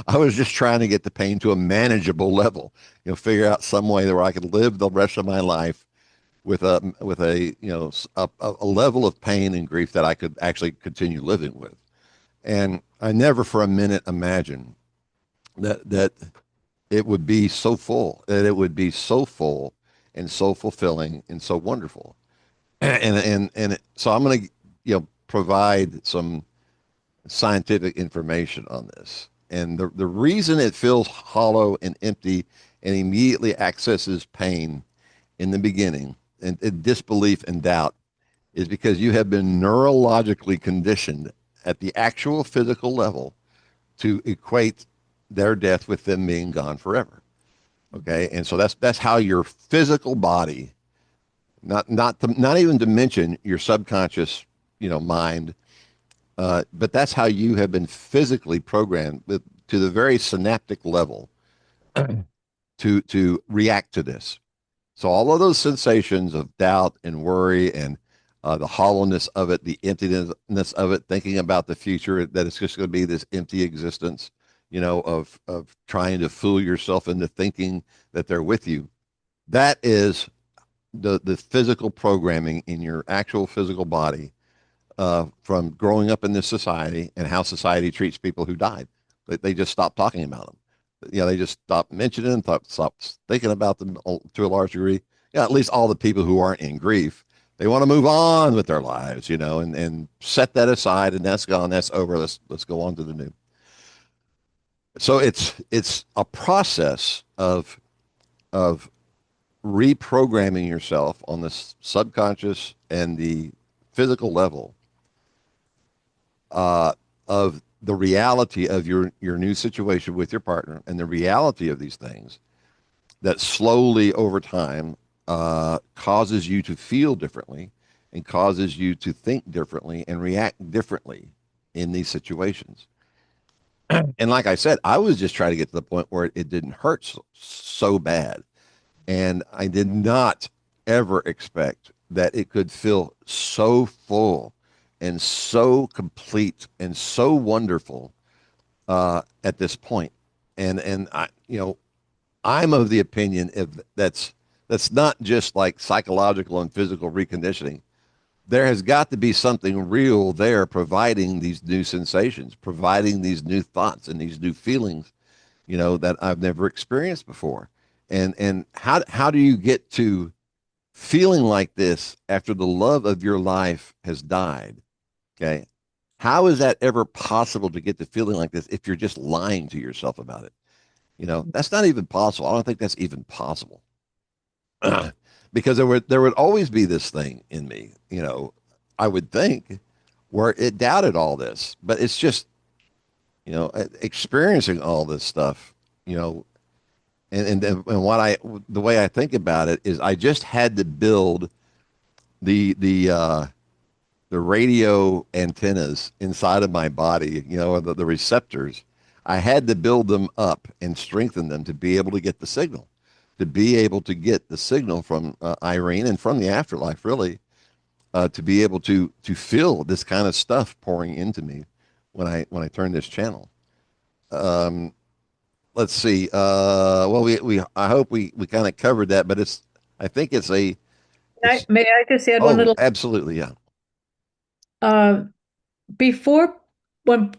I was just trying to get the pain to a manageable level, figure out some way where I could live the rest of my life with a level of pain and grief that I could actually continue living with. And I never for a minute imagined that it would be so full, that it would be so full and so fulfilling and so wonderful. So I'm going to provide some scientific information on this. And the reason it feels hollow and empty and immediately accesses pain in the beginning and disbelief and doubt is because you have been neurologically conditioned at the actual physical level to equate their death with them being gone forever. Okay. And so that's how your physical body Not even to mention your subconscious, mind. But that's how you have been physically programmed to the very synaptic level to react to this. So all of those sensations of doubt and worry and the hollowness of it, the emptiness of it, thinking about the future, that it's just going to be this empty existence, of trying to fool yourself into thinking that they're with you. That is the physical programming in your actual physical body from growing up in this society and how society treats people who died. They just stopped talking about them. They just stopped mentioning them, stopped thinking about them to a large degree. Yeah, at least all the people who aren't in grief, they want to move on with their lives, and set that aside, and that's gone, that's over. Let's go on to the new. So it's a process of reprogramming yourself on the subconscious and the physical level of the reality of your new situation with your partner and the reality of these things that slowly over time causes you to feel differently and causes you to think differently and react differently in these situations. And like I said, I was just trying to get to the point where it didn't hurt so bad. And I did not ever expect that it could feel so full and so complete and so wonderful at this point. And I'm of the opinion if that's not just like psychological and physical reconditioning. There has got to be something real there providing these new sensations, providing these new thoughts and these new feelings, that I've never experienced before. And how do you get to feeling like this after the love of your life has died? Okay. How is that ever possible to get to feeling like this if you're just lying to yourself about it? That's not even possible. I don't think that's even possible. Because there would always be this thing in me, I would think, where it doubted all this. But it's just, experiencing all this stuff, and the way I think about it is I just had to build the the radio antennas inside of my body, the receptors. I had to build them up and strengthen them to be able to get the signal, to be able to get the signal from Irene and from the afterlife, really, to be able to feel this kind of stuff pouring into me when I turn this channel. Um, let's see. Well, we I hope we kind of covered that, but I think it's May I just add one oh, little? absolutely, yeah. Uh, before when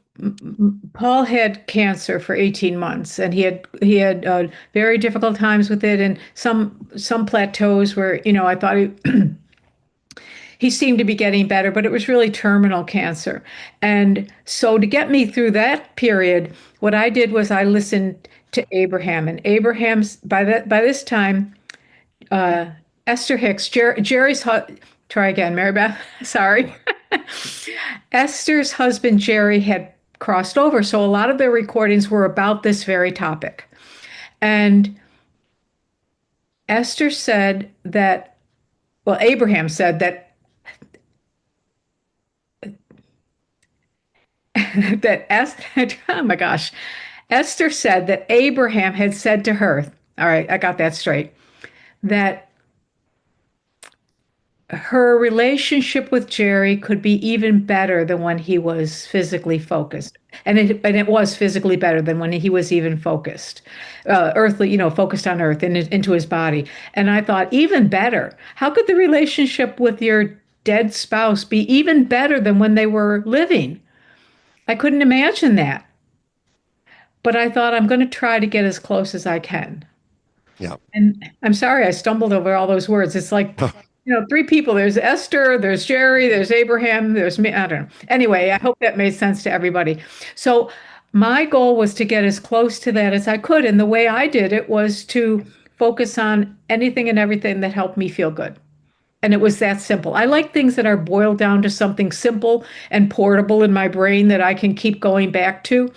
Paul had cancer for 18 months, and he had very difficult times with it, and some plateaus where I thought he seemed to be getting better, but it was really terminal cancer. And so to get me through that period, what I did was I listened to Abraham, and Abraham's by this time, uh, Esther Hicks, Jerry's try again, Mary Beth. Sorry. Esther's husband Jerry had crossed over, so a lot of their recordings were about this very topic. And Esther said that, well, Abraham said that oh my gosh, Esther said that Abraham had said to her, all right, I got that straight, that her relationship with Jerry could be even better than when he was physically focused. And it was physically better than when he was even focused, earthly, focused on earth and into his body. And I thought, even better. How could the relationship with your dead spouse be even better than when they were living? I couldn't imagine that. But I thought I'm going to try to get as close as I can. Yeah. And I'm sorry I stumbled over all those words. It's like, three people. There's Esther, there's Jerry, there's Abraham, there's me. I don't know. Anyway, I hope that made sense to everybody. So my goal was to get as close to that as I could. And the way I did it was to focus on anything and everything that helped me feel good. And it was that simple. I like things that are boiled down to something simple and portable in my brain that I can keep going back to.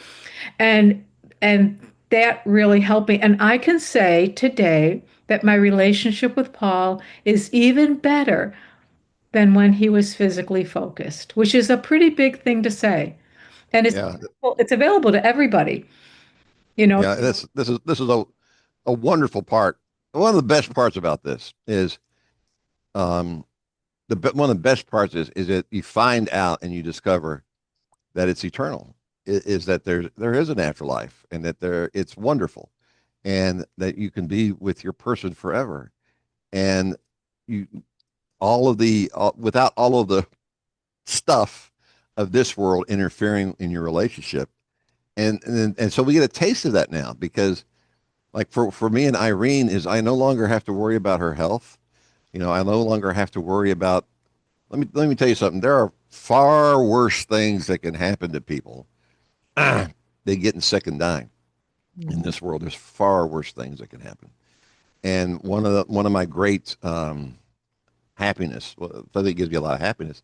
And and that really helped me. And I can say today that my relationship with Paul is even better than when he was physically focused, which is a pretty big thing to say. And Yeah, it's available to everybody, you know. yeah. This is a wonderful part. One of the best parts about this is um, one of the best parts is that you find out and you discover that it's eternal. Is that there is an afterlife, and that it's wonderful, and that you can be with your person forever, and you without all of the stuff of this world interfering in your relationship. And so we get a taste of that now, because like for me and Irene is I no longer have to worry about her health. I no longer have to worry about, let me tell you something. There are far worse things that can happen to people than getting sick and dying. In this world, there's far worse things that can happen. And one of my great happiness, well, I think gives me a lot of happiness,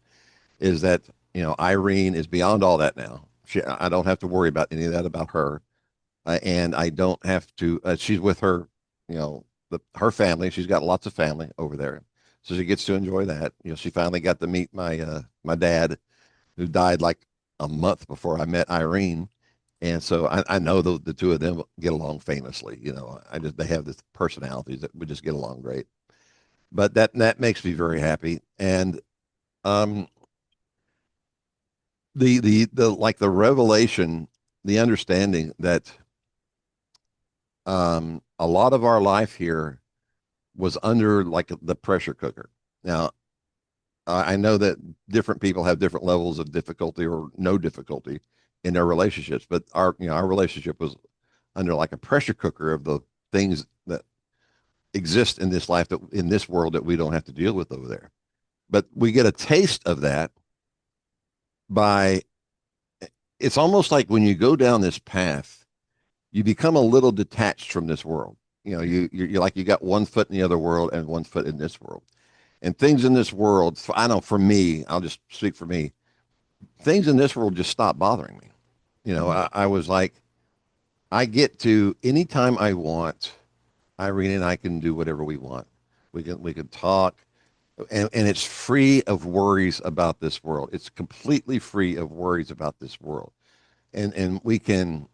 is that Irene is beyond all that now. I don't have to worry about any of that about her, and I don't have to. She's with her, her family. She's got lots of family over there, so she gets to enjoy that. She finally got to meet my dad, who died like a month before I met Irene, and so I know the two of them get along famously. They have this personalities that would just get along great. But that makes me very happy, and um, the like the revelation, the understanding that a lot of our life here was under like the pressure cooker. Now, I know that different people have different levels of difficulty or no difficulty in their relationships, but our relationship was under like a pressure cooker of the things that exist in this life, that in this world, that we don't have to deal with over there. But we get a taste of that by, it's almost like when you go down this path, you become a little detached from this world. You're like you got one foot in the other world and one foot in this world. And things in this world, I know for me, I'll just speak for me, things in this world just stop bothering me. I was like, I get to anytime I want, Irene and I can do whatever we want. We can talk, and it's free of worries about this world. It's completely free of worries about this world. And we can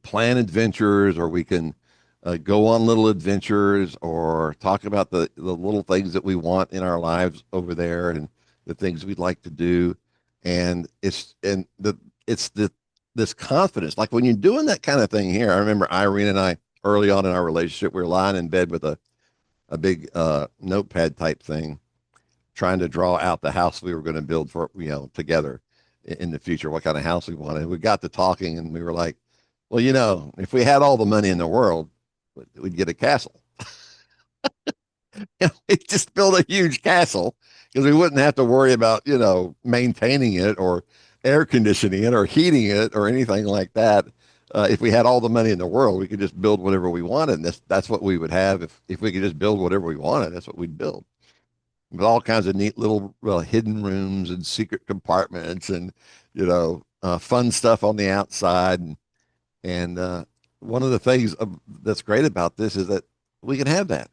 plan adventures, or we can go on little adventures, or talk about the little things that we want in our lives over there, and the things we'd like to do. And it's this confidence. Like when you're doing that kind of thing here, I remember Irene and I early on in our relationship, we were lying in bed with a big notepad type thing, trying to draw out the house we were going to build for, together in the future, what kind of house we wanted. We got to talking, and we were like, well, if we had all the money in the world, we'd get a castle. We'd just build a huge castle, because we wouldn't have to worry about, maintaining it, or air conditioning it, or heating it, or anything like that. If we had all the money in the world, we could just build whatever we wanted. And that's what we would have if we could just build whatever we wanted. That's what we'd build, with all kinds of neat little hidden rooms and secret compartments, and fun stuff on the outside. And one of the things that's great about this is that we can have that.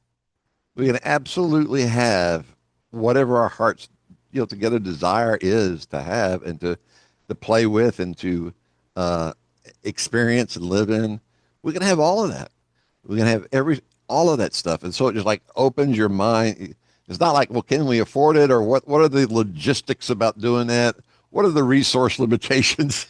We can absolutely have whatever our hearts, together desire is to have, and to play with, and to uh, experience and live in. We can have all of that. We can have all of that stuff. And so it just like opens your mind. It's not like, well, can we afford it? Or what are the logistics about doing that? What are the resource limitations?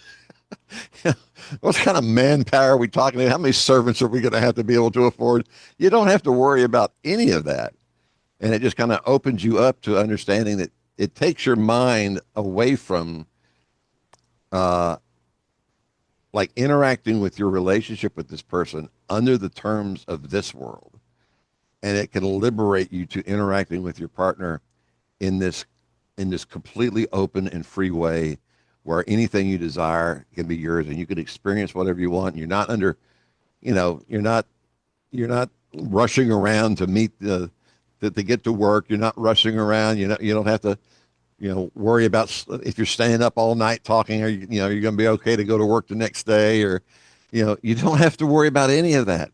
What kind of manpower are we talking about? How many servants are we going to have to be able to afford? You don't have to worry about any of that. And it just kind of opens you up to understanding that it takes your mind away from uh, like interacting with your relationship with this person under the terms of this world. And it can liberate you to interacting with your partner in this completely open and free way, where anything you desire can be yours, and you can experience whatever you want. You're not under, you're not rushing around to meet to get to work. You're not rushing around. You don't have to, worry about if you're staying up all night talking, or you're going to be okay to go to work the next day, or you don't have to worry about any of that.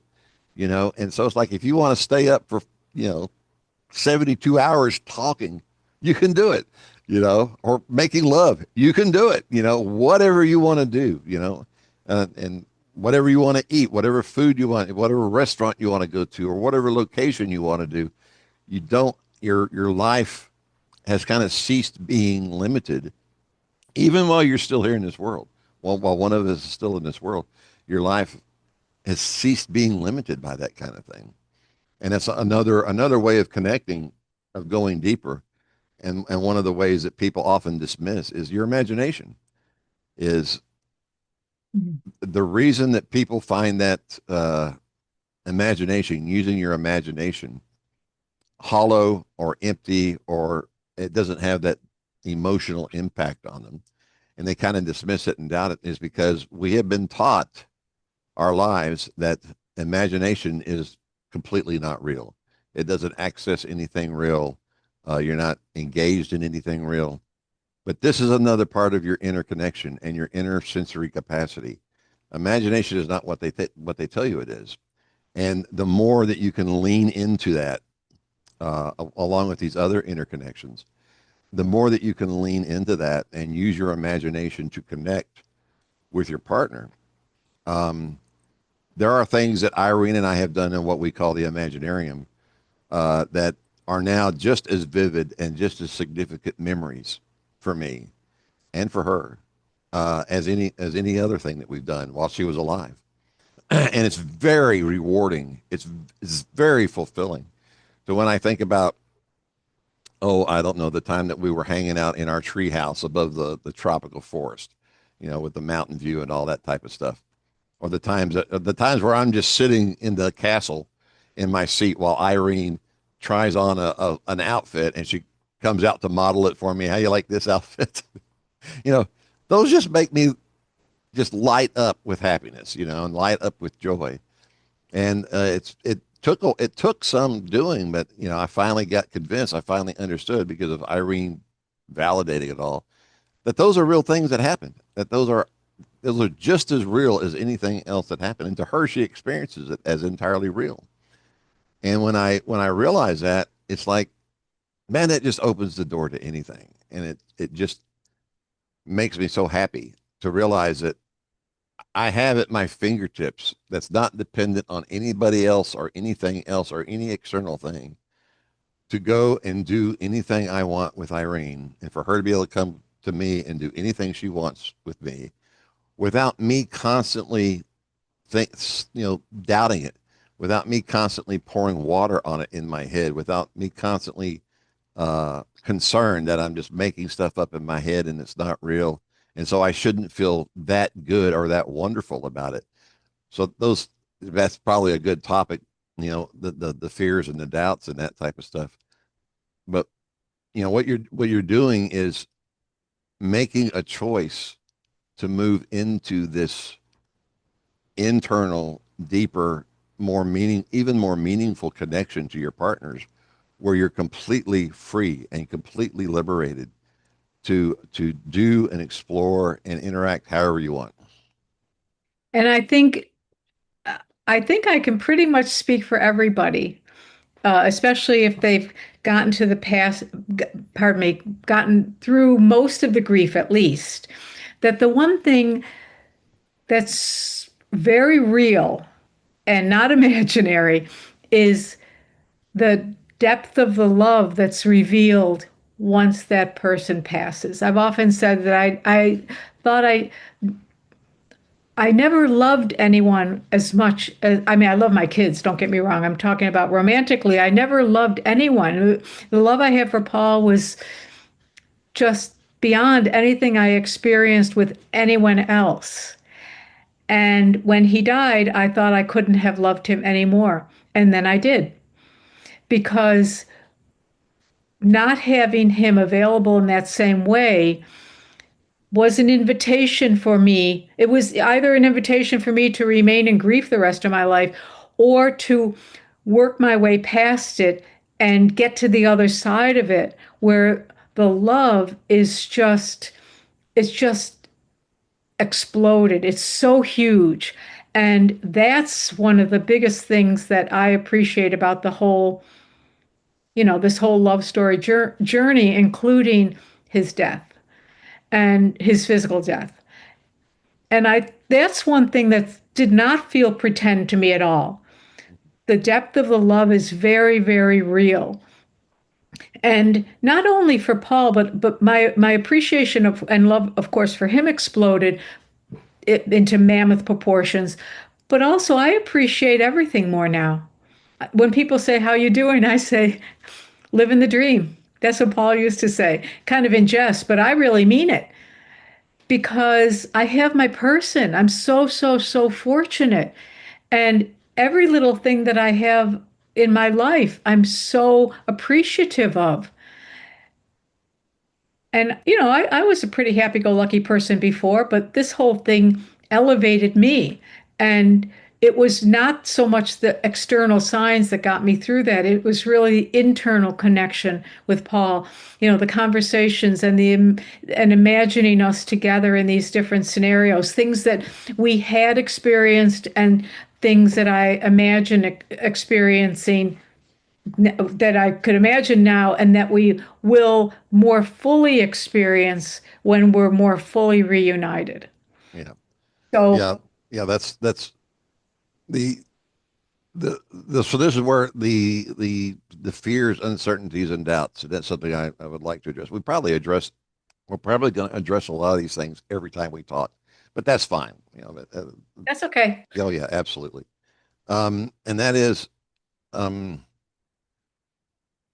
you know? And so it's like, if you want to stay up for, you know, 72 hours talking, you can do it, you know, or making love, you can do it, you know, whatever you want to do, you know, and whatever you want to eat, whatever food you want, whatever restaurant you want to go to, or whatever location you want to do, you don't, your life has kind of ceased being limited, even while you're still here in this world. While one of us is still in this world, your life has ceased being limited by that kind of thing. And that's another way of connecting, of going deeper. And one of the ways that people often dismiss is your imagination. Is Mhm. the reason that people find that imagination, using your imagination, hollow or empty, or it doesn't have that emotional impact on them, and they kind of dismiss it and doubt it, is because we have been taught our lives that imagination is completely not real. It doesn't access anything real. You're not engaged in anything real. But this is another part of your inner connection and your inner sensory capacity. Imagination is not what they tell you it is. And the more that you can lean into that, along with these other interconnections, the more that you can lean into that and use your imagination to connect with your partner. Um, there are things that Irene and I have done in what we call the Imaginarium, that are now just as vivid and just as significant memories for me and for her, as any other thing that we've done while she was alive. And it's very rewarding. It's very fulfilling. So when I think about, oh, I don't know, the time that we were hanging out in our tree house above the tropical forest, you know, with the mountain view and all that type of stuff, or the times where I'm just sitting in the castle in my seat while Irene tries on an outfit, and she comes out to model it for me. How you like this outfit? You know, those just make me just light up with happiness, you know, and light up with joy. And it took some doing, but you know, I finally got convinced. I finally understood, because of Irene validating it all, that those are real things that happen. That those are just as real as anything else that happened. And to her, she experiences it as entirely real. And when I realize that, it's like, man, that just opens the door to anything. And it just makes me so happy to realize that I have at my fingertips, that's not dependent on anybody else or anything else or any external thing, to go and do anything I want with Irene, and for her to be able to come to me and do anything she wants with me without me constantly think, you know, doubting it, without me constantly pouring water on it in my head, without me constantly concerned that I'm just making stuff up in my head and it's not real. And so I shouldn't feel that good or that wonderful about it. So that's probably a good topic, you know, the fears and the doubts and that type of stuff. But you know, what you're doing is making a choice to move into this internal, deeper, even more meaningful connection to your partners, where you're completely free and completely liberated to do and explore and interact however you want. And I think I can pretty much speak for everybody, especially if they've gotten to the past, pardon me, gotten through most of the grief at least, that the one thing that's very real and not imaginary is the depth of the love that's revealed once that person passes. I've often said that I thought I never loved anyone as much as, I mean, I love my kids, don't get me wrong. I'm talking about romantically. I never loved anyone. The love I have for Paul was just beyond anything I experienced with anyone else. And when he died, I thought I couldn't have loved him anymore. And then I did, because not having him available in that same way was an invitation for me. It was either an invitation for me to remain in grief the rest of my life, or to work my way past it and get to the other side of it, where the love is just, it's just exploded. It's so huge. And that's one of the biggest things that I appreciate about the whole, this whole love story journey, including his death and his physical death. And that's one thing that did not feel pretend to me at all. The depth of the love is very, very real. And not only for Paul, but my appreciation of and love, of course, for him exploded into mammoth proportions. But also, I appreciate everything more now. When people say, "How you doing?" I say, "Living the dream." That's what Paul used to say, kind of in jest, but I really mean it because I have my person. I'm so, so, so fortunate. And every little thing that I have in my life, I'm so appreciative of. And, I was a pretty happy-go-lucky person before, but this whole thing elevated me. And it was not so much the external signs that got me through that. It was really the internal connection with Paul, the conversations and imagining us together in these different scenarios, things that we had experienced and things that I imagine experiencing that I could imagine now and that we will more fully experience when we're more fully reunited. Yeah. So Yeah. Yeah. That's the, so this is where the fears, uncertainties, and doubts. That's something I would like to address. We're probably going to address a lot of these things every time we talk, but that's fine. that's okay. Oh yeah, absolutely. And that is, um,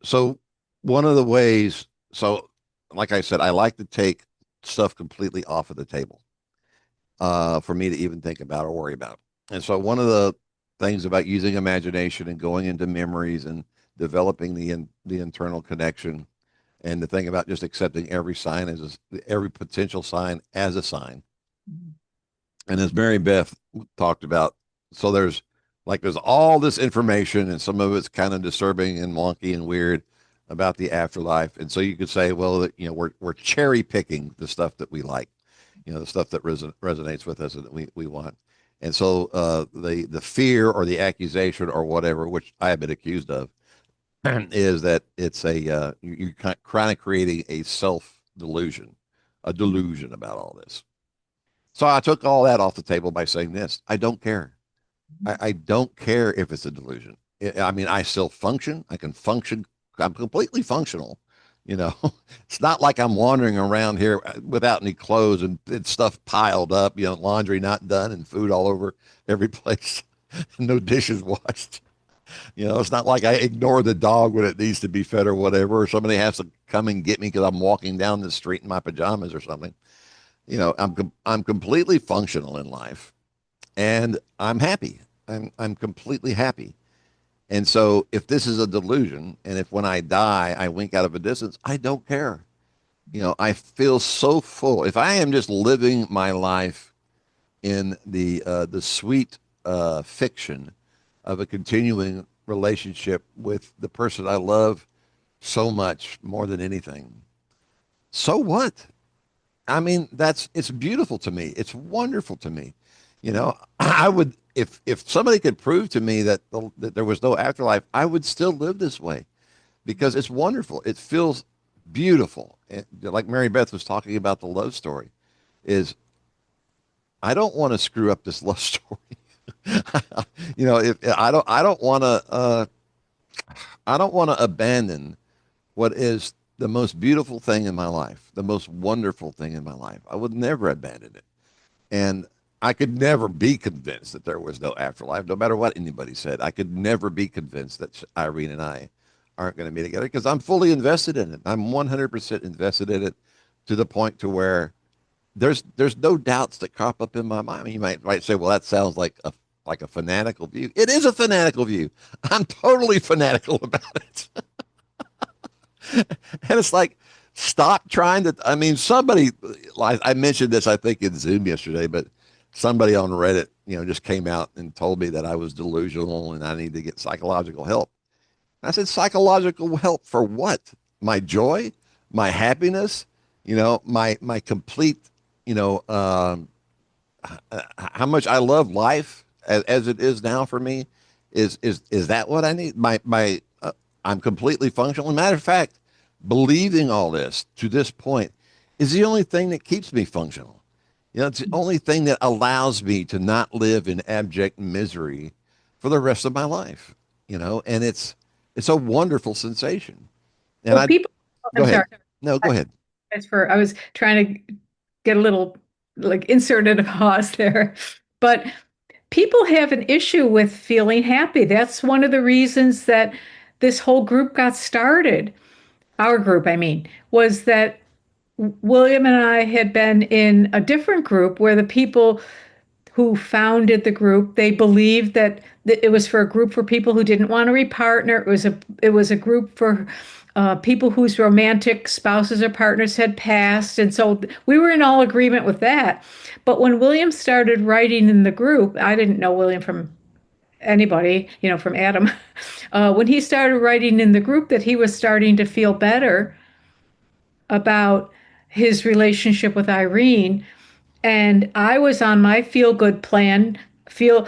so one of the ways, so like I said, I like to take stuff completely off of the table, for me to even think about or worry about. And so one of the things about using imagination and going into memories and developing the internal connection, and the thing about just accepting every sign every potential sign as a sign. And as Mary Beth talked about, so there's all this information, and some of it's kind of disturbing and wonky and weird about the afterlife. And so you could say, well, we're cherry picking the stuff that we like, the stuff that resonates with us and that we want. And so the fear or the accusation or whatever, which I have been accused of, is that it's you're kind of creating a self delusion, a delusion about all this. So I took all that off the table by saying this: I don't care. I don't care if it's a delusion. I mean, I still function. I can function. I'm completely functional. You know, it's not like I'm wandering around here without any clothes and stuff piled up, laundry not done and food all over every place, no dishes washed. It's not like I ignore the dog when it needs to be fed or whatever, or somebody has to come and get me because I'm walking down the street in my pajamas or something. I'm completely functional in life, and I'm happy. I'm completely happy. And so if this is a delusion, and if when I die I wink out of a distance, I don't care. I feel so full. If I am just living my life in the sweet fiction of a continuing relationship with the person I love so much more than anything, so what? I mean, it's beautiful to me. It's wonderful to me. I would, if somebody could prove to me that there was no afterlife, I would still live this way because it's wonderful. It feels beautiful. And like Mary Beth was talking about the love story, is I don't want to screw up this love story. If I don't want to, I don't want to abandon what is the most beautiful thing in my life, the most wonderful thing in my life. I would never abandon it. And I could never be convinced that there was no afterlife, no matter what anybody said. I could never be convinced that Irene and I aren't going to be together because I'm fully invested in it. I'm 100% invested in it to the point to where there's no doubts that crop up in my mind. I mean, you might say, well, that sounds like a fanatical view. It is a fanatical view. I'm totally fanatical about it. And it's like, stop trying to. I mean, somebody, like I mentioned this, I think in Zoom yesterday, but somebody on Reddit, just came out and told me that I was delusional and I need to get psychological help. I said, psychological help for what? My joy, my happiness, my complete, how much I love life. as it is now for me, is that what I need? I'm completely functional. Matter of fact, believing all this to this point is the only thing that keeps me functional. You know, it's the only thing that allows me to not live in abject misery for the rest of my life. You know, and it's a wonderful sensation. And Well, I people, go I'm ahead. sorry. No, go ahead. I was trying to get a little like inserted a pause there. But people have an issue with feeling happy. That's one of the reasons that this whole group got started. Our group, I mean, was that William and I had been in a different group where the people who founded the group, they believed that it was for a group for people who didn't want to repartner. It was a group for people whose romantic spouses or partners had passed, and so we were in all agreement with that. But when William started writing in the group, I didn't know William from anybody, from Adam. When he started writing in the group that he was starting to feel better about his relationship with Irene, and I was on my feel good plan, feel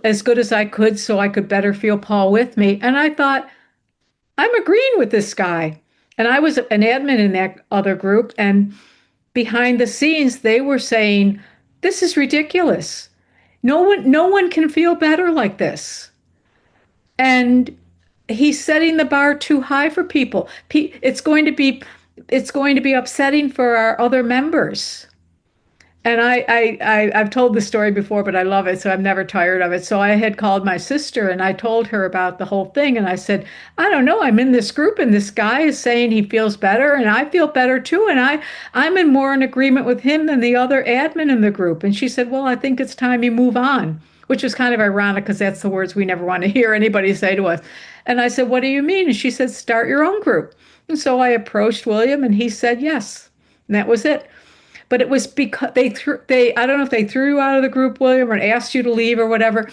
as good as I could so I could better feel Paul with me. And I thought, I'm agreeing with this guy. And I was an admin in that other group, and behind the scenes they were saying, this is ridiculous. No one can feel better like this. And he's setting the bar too high for people. It's going to be upsetting for our other members. And I've told the story before, but I love it, so I'm never tired of it. So I had called my sister and I told her about the whole thing. And I said, I don't know, I'm in this group and this guy is saying he feels better and I feel better too. And I'm in more in agreement with him than the other admin in the group. And she said, well, I think it's time you move on, which was kind of ironic because that's the words we never want to hear anybody say to us. And I said, what do you mean? And she said, start your own group. And so I approached William and he said yes. And that was it. But it was because I don't know if they threw you out of the group, William, or asked you to leave or whatever,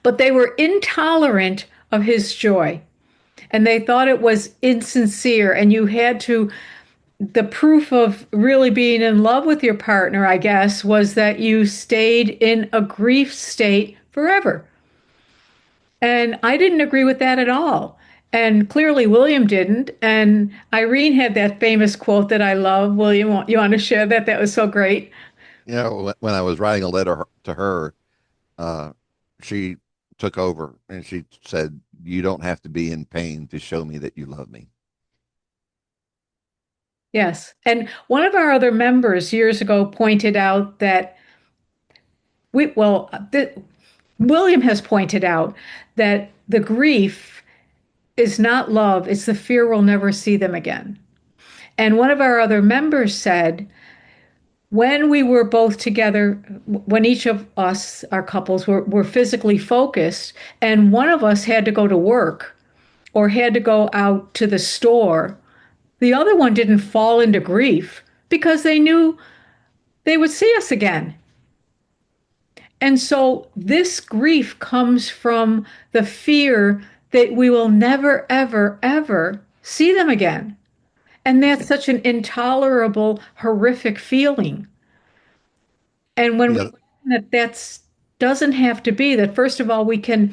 but they were intolerant of his joy. And they thought it was insincere. And the proof of really being in love with your partner, I guess, was that you stayed in a grief state forever. And I didn't agree with that at all. And clearly William didn't. And Irene had that famous quote that I love. William, you want to share that? That was so great. You know, when I was writing a letter to her, uh, she took over and she said, "You don't have to be in pain to show me that you love me." Yes. And one of our other members years ago pointed out that William has pointed out that the grief is not love, it's the fear we'll never see them again. And one of our other members said, when we were both together, when each of us, our couples, were physically focused, and one of us had to go to work or had to go out to the store, the other one didn't fall into grief because they knew they would see us again. And so this grief comes from the fear that we will never, ever, ever see them again. And that's such an intolerable, horrific feeling. And when we Yeah, learn that that's doesn't have to be that, first of all, we can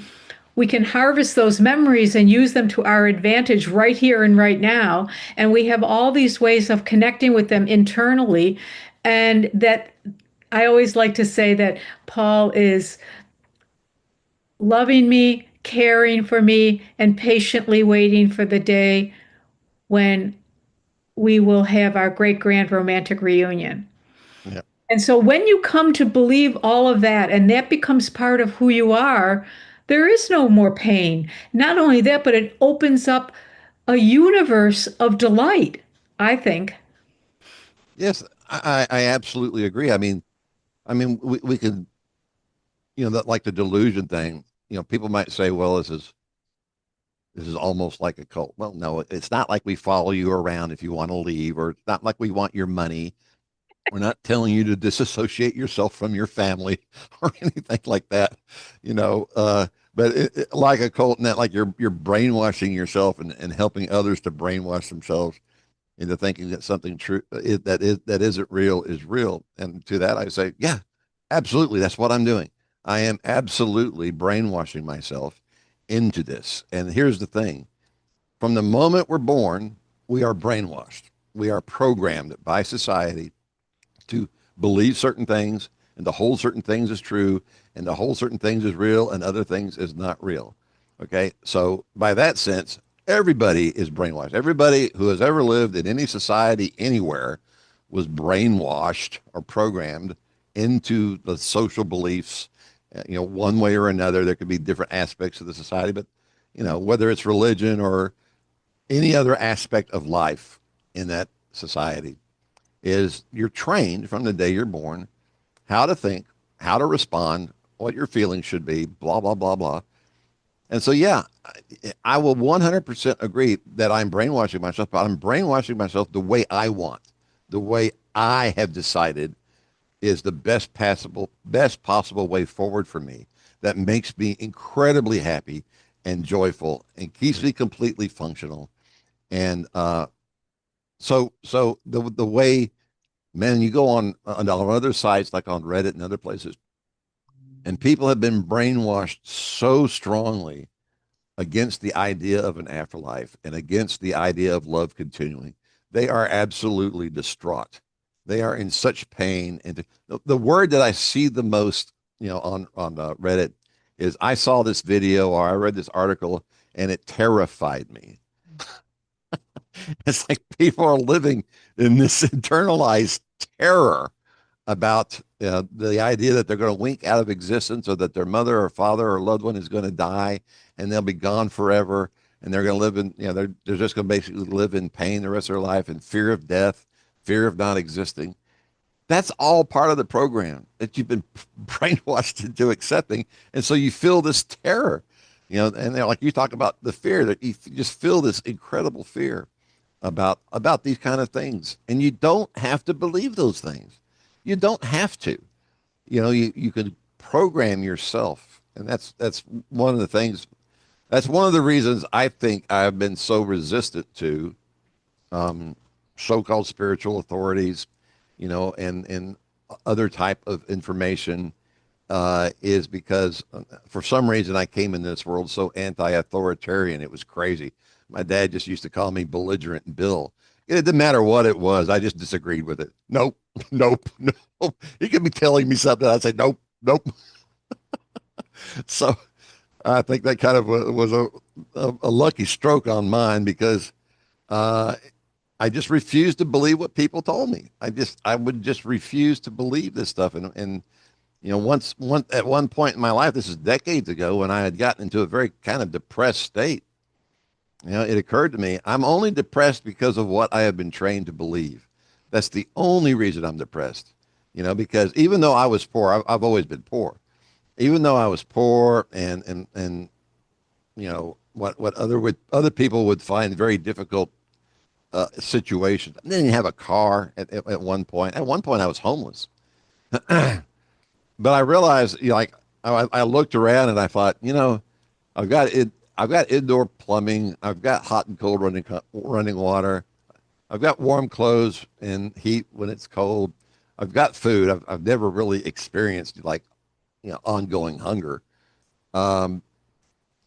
harvest those memories and use them to our advantage right here and right now. And we have all these ways of connecting with them internally. And that I always like to say that Paul is loving me, caring for me, and patiently waiting for the day when we will have our great grand romantic reunion. yeah, And so when you come to believe all of that and that becomes part of who you are, there is no more pain. Not only that, but it opens up a universe of delight, I think. yes, I absolutely agree. I mean, we can, that like the delusion thing. People might say, well, this is almost like a cult. Well, no, it's not like we follow you around if you want to leave, or it's not like we want your money. We're not telling you to disassociate yourself from your family or anything like that, you know. But like a cult, and that like you're brainwashing yourself and helping others to brainwash themselves into thinking that something true that isn't real is real. And to that, I say, yeah, absolutely, that's what I'm doing. I am absolutely brainwashing myself into this. And here's the thing. From the moment we're born, we are brainwashed. We are programmed by society to believe certain things and to hold certain things as true and to hold certain things as real and other things as not real. Okay. So by that sense, everybody is brainwashed. Everybody who has ever lived in any society anywhere was brainwashed or programmed into the social beliefs, one way or another. There could be different aspects of the society, but, whether it's religion or any other aspect of life in that society, is you're trained from the day you're born how to think, how to respond, what your feelings should be, blah, blah, blah, blah. And so, yeah, I will 100% agree that I'm brainwashing myself, but I'm brainwashing myself the way I want, the way I have decided is the best possible way forward for me that makes me incredibly happy and joyful and keeps me completely functional. And so the way, man, you go on other sites like on Reddit and other places, and people have been brainwashed so strongly against the idea of an afterlife and against the idea of love continuing. They are absolutely distraught. They are in such pain. And the word that I see the most, on Reddit is I saw this video or I read this article and it terrified me. It's like people are living in this internalized terror about the idea that they're going to wink out of existence or that their mother or father or loved one is going to die and they'll be gone forever and they're going to live in, they're just going to basically live in pain the rest of their life and fear of death, fear of not existing. That's all part of the program that you've been brainwashed into accepting. And so you feel this terror, and they're like you talk about the fear that you just feel this incredible fear about these kind of things. And you don't have to believe those things. You don't have to. You could program yourself. And that's one of the things, that's one of the reasons I think I've been so resistant to um, so-called spiritual authorities, and other type of information is because for some reason I came into this world so anti-authoritarian. It was crazy. My dad just used to call me belligerent Bill. It didn't matter what it was. I just disagreed with it. Nope, nope, nope. He could be telling me something. I'd say, nope, nope. So I think that kind of was a lucky stroke on mine because uh, I just refused to believe what people told me. I would just refuse to believe this stuff. And at one point in my life, this is decades ago, when I had gotten into a very kind of depressed state, it occurred to me, I'm only depressed because of what I have been trained to believe. That's the only reason I'm depressed. Because even though I was poor, I've always been poor. Even though I was poor and what other people would find very difficult situations. I didn't have a car at one point. At one point, I was homeless. But I realized, like, I looked around and I thought, I've got it. I've got indoor plumbing. I've got hot and cold running water. I've got warm clothes and heat when it's cold. I've got food. I've never really experienced like, ongoing hunger. Um,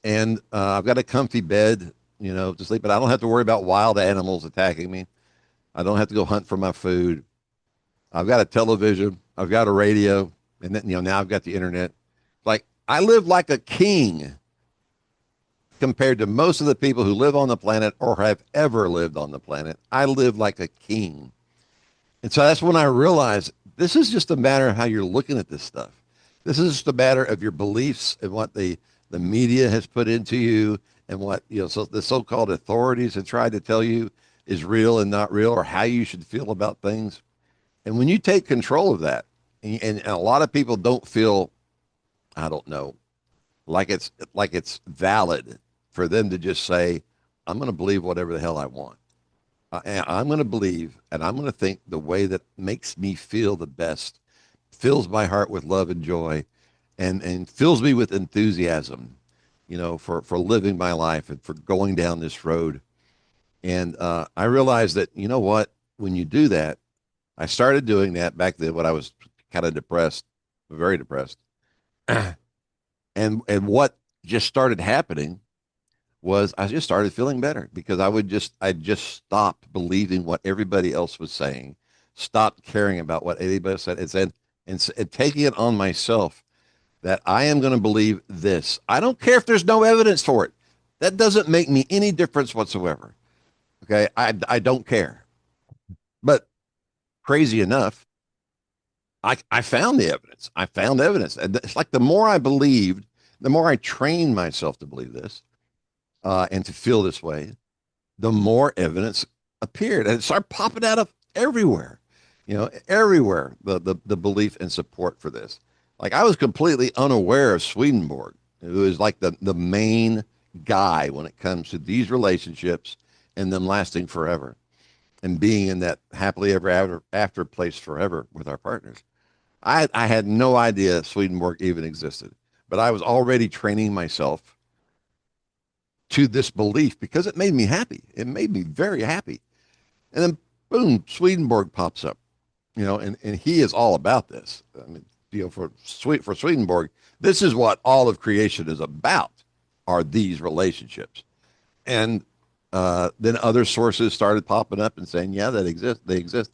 and I've got a comfy bed, to sleep, but I don't have to worry about wild animals attacking me. I don't have to go hunt for my food. I've got a television. I've got a radio, and then now I've got the internet. Like I live like a king compared to most of the people who live on the planet or have ever lived on the planet. I live like a king. And so that's when I realized this is just a matter of how you're looking at this stuff. This is just a matter of your beliefs and what the media has put into you and what, so the so-called authorities have tried to tell you is real and not real or how you should feel about things. And when you take control of that, and a lot of people don't feel, I don't know, like it's valid for them to just say, I'm going to believe whatever the hell I want. And I'm going to believe and I'm going to think the way that makes me feel the best, fills my heart with love and joy, and fills me with enthusiasm, for living my life and for going down this road. And I realized that, you know what, when you do that, I started doing that back then when I was kind of depressed, very depressed. And what just started happening was I just started feeling better because I just stopped believing what everybody else was saying, stopped caring about what anybody said, and taking it on myself that I am going to believe this. I don't care if there's no evidence for it. That doesn't make me any difference whatsoever. Okay. I don't care. But crazy enough, I found the evidence. I found evidence. And it's like the more I believed, the more I trained myself to believe this and to feel this way, the more evidence appeared. And it started popping out of everywhere, everywhere, the belief and support for this. Like I was completely unaware of Swedenborg, who is like the main guy when it comes to these relationships and them lasting forever and being in that happily ever after place forever with our partners. I had no idea Swedenborg even existed, but I was already training myself to this belief because it made me happy. It made me very happy. And then boom, Swedenborg pops up, and he is all about this. I mean, for Swedenborg, this is what all of creation is about, are these relationships. And then other sources started popping up and saying, yeah, that exist. They exist.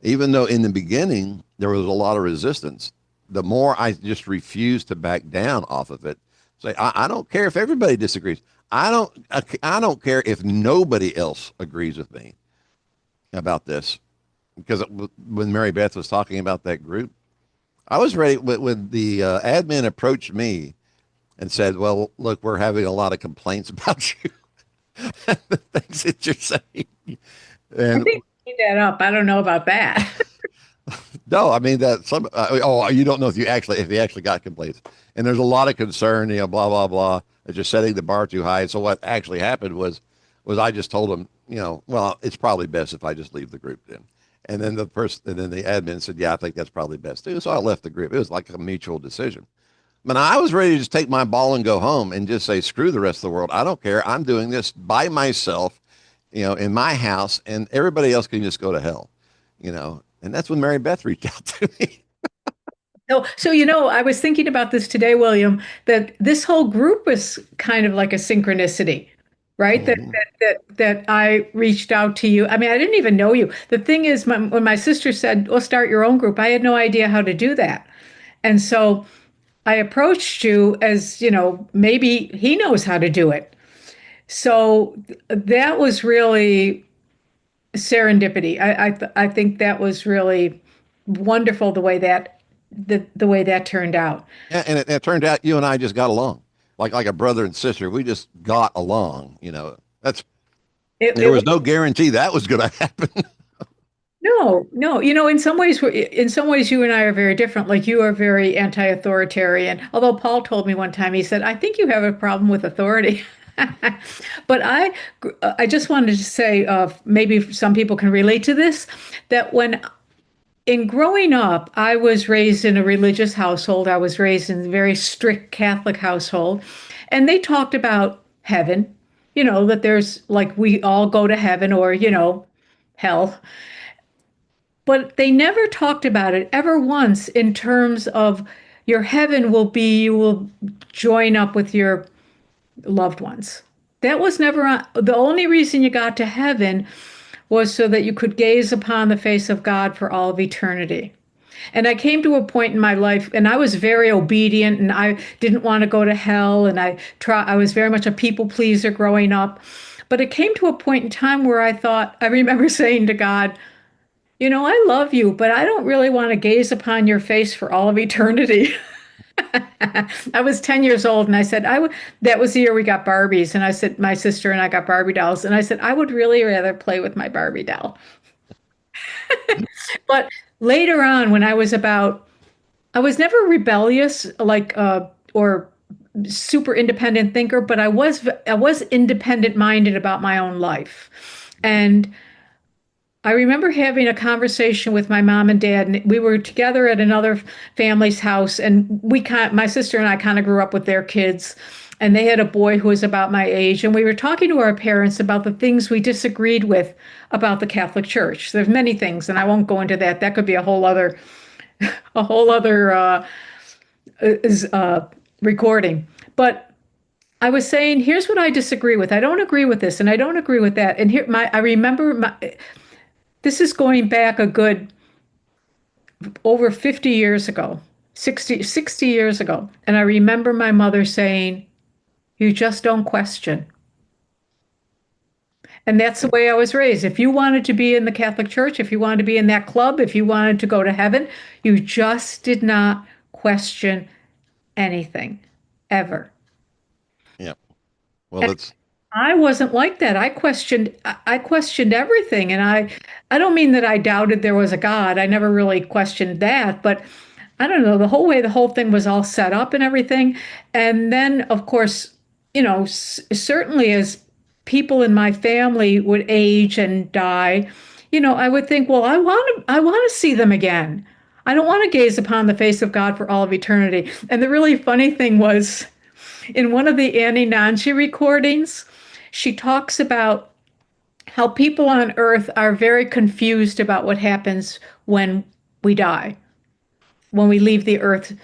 Even though in the beginning there was a lot of resistance, the more I just refused to back down off of it. Say, I don't care if everybody disagrees. I don't care if nobody else agrees with me about this. Because when Mary Beth was talking about that group, I was ready when the admin approached me and said, well, look, we're having a lot of complaints about you, the things that you're saying. I And think you made that up. I don't know about that. no, I mean that oh, you don't know if you actually got complaints. And there's a lot of concern, blah blah blah. That you're setting the bar too high. So what actually happened was I just told them, well, it's probably best if I just leave the group then. And then the admin said, yeah, I think that's probably best too. So I left the group. It was like a mutual decision. But I was ready to just take my ball and go home and just say, screw the rest of the world. I don't care. I'm doing this by myself, in my house, and everybody else can just go to hell, And that's when Mary Beth reached out to me. So I was thinking about this today, William, that this whole group was kind of like a synchronicity, right? That Mhm. I reached out to you. I mean, I didn't even know you. The thing is, when my sister said, "Well, start your own group," I had no idea how to do that, and so I approached you as, maybe he knows how to do it. So that was really serendipity. I think that was really wonderful the way that turned out. Yeah, and it turned out you and I just got along, like a brother and sister. We just got along. That's there It was no guarantee that was going to happen. No, no. In some ways, you and I are very different. Like you are very anti-authoritarian. Although Paul told me one time, he said, "I think you have a problem with authority." But I just wanted to say, maybe some people can relate to this, that when in growing up, I was raised in a religious household. I was raised in a very strict Catholic household, and they talked about heaven. That there's like we all go to heaven or hell. But they never talked about it ever once in terms of your heaven will be you will join up with your loved ones. That was never the only reason you got to heaven was so that you could gaze upon the face of God for all of eternity. And I came to a point in my life and I was very obedient and I didn't want to go to hell and I was very much a people pleaser growing up. But it came to a point in time where I remember saying to God, I love you, but I don't really want to gaze upon your face for all of eternity. I was 10 years old and I said, that was the year we got Barbies. And I said, my sister and I got Barbie dolls. And I said, I would really rather play with my Barbie doll. But later on, I was never rebellious, like, or super independent thinker, but I was independent minded about my own life. And I remember having a conversation with my mom and dad, and we were together at another family's house, and my sister and I kind of grew up with their kids, and they had a boy who was about my age, and we were talking to our parents about the things we disagreed with about the Catholic Church. There's many things, and I won't go into that. That could be a whole other is recording. But I was saying, here's what I disagree with. I don't agree with this, and I don't agree with that. And here, I remember this is going back a good over 50 years ago, 60 years ago. And I remember my mother saying, you just don't question. And that's the Yeah. way I was raised. If you wanted to be in the Catholic Church, if you wanted to be in that club, if you wanted to go to heaven, you just did not question anything ever. Yeah. Well, it's I wasn't like that. I questioned everything. And I don't mean that I doubted there was a God. I never really questioned that, but I don't know, the whole way the whole thing was all set up and everything. And then, of course, certainly as people in my family would age and die, I would think, well, I want to see them again. I don't want to gaze upon the face of God for all of eternity. And the really funny thing was, in one of the Annie Nanji recordings, she talks about how people on earth are very confused about what happens when we die, when we leave the earth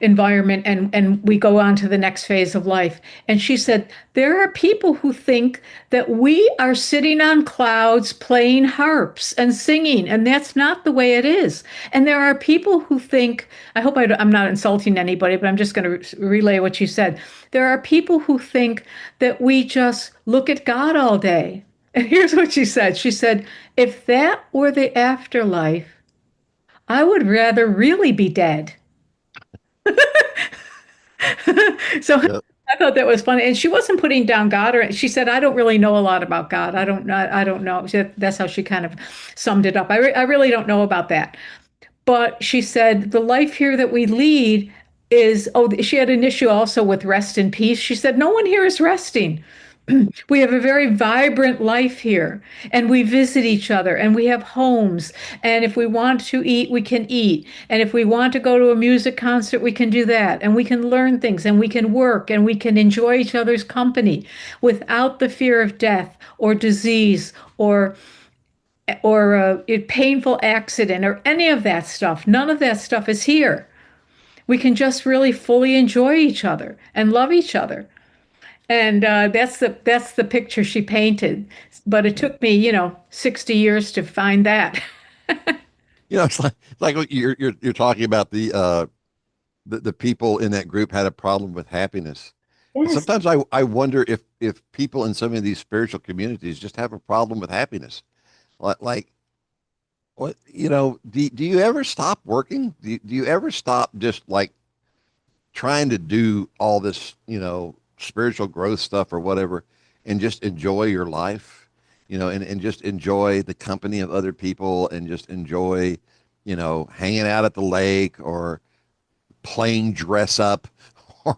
environment and we go on to the next phase of life. And she said, there are people who think that we are sitting on clouds playing harps and singing, and that's not the way it is. And there are people who think, I hope I'm not insulting anybody, but I'm just going to relay what she said. There are people who think that we just look at God all day. And here's what she said. She said, if that were the afterlife, I would rather really be dead. So yeah. I thought that was funny. And she wasn't putting down God, or she said, I don't really know a lot about God. I don't know. That's how she kind of summed it up. I really don't know about that. But she said the life here that we lead is, oh, she had an issue also with rest and peace. She said, no one here is resting. We have a very vibrant life here, and we visit each other, and we have homes. And if we want to eat, we can eat. And if we want to go to a music concert, we can do that. And we can learn things, and we can work, and we can enjoy each other's company without the fear of death or disease or a painful accident or any of that stuff. None of that stuff is here. We can just really fully enjoy each other and love each other. And that's the picture she painted. But it took me, 60 years to find that. It's like what you're talking about the people in that group had a problem with happiness. And Yes. sometimes I wonder if people in some of these spiritual communities just have a problem with happiness. Like what do you ever stop working? Do you ever stop just like trying to do all this, spiritual growth stuff or whatever and just enjoy your life, and just enjoy the company of other people and just enjoy, hanging out at the lake or playing dress up or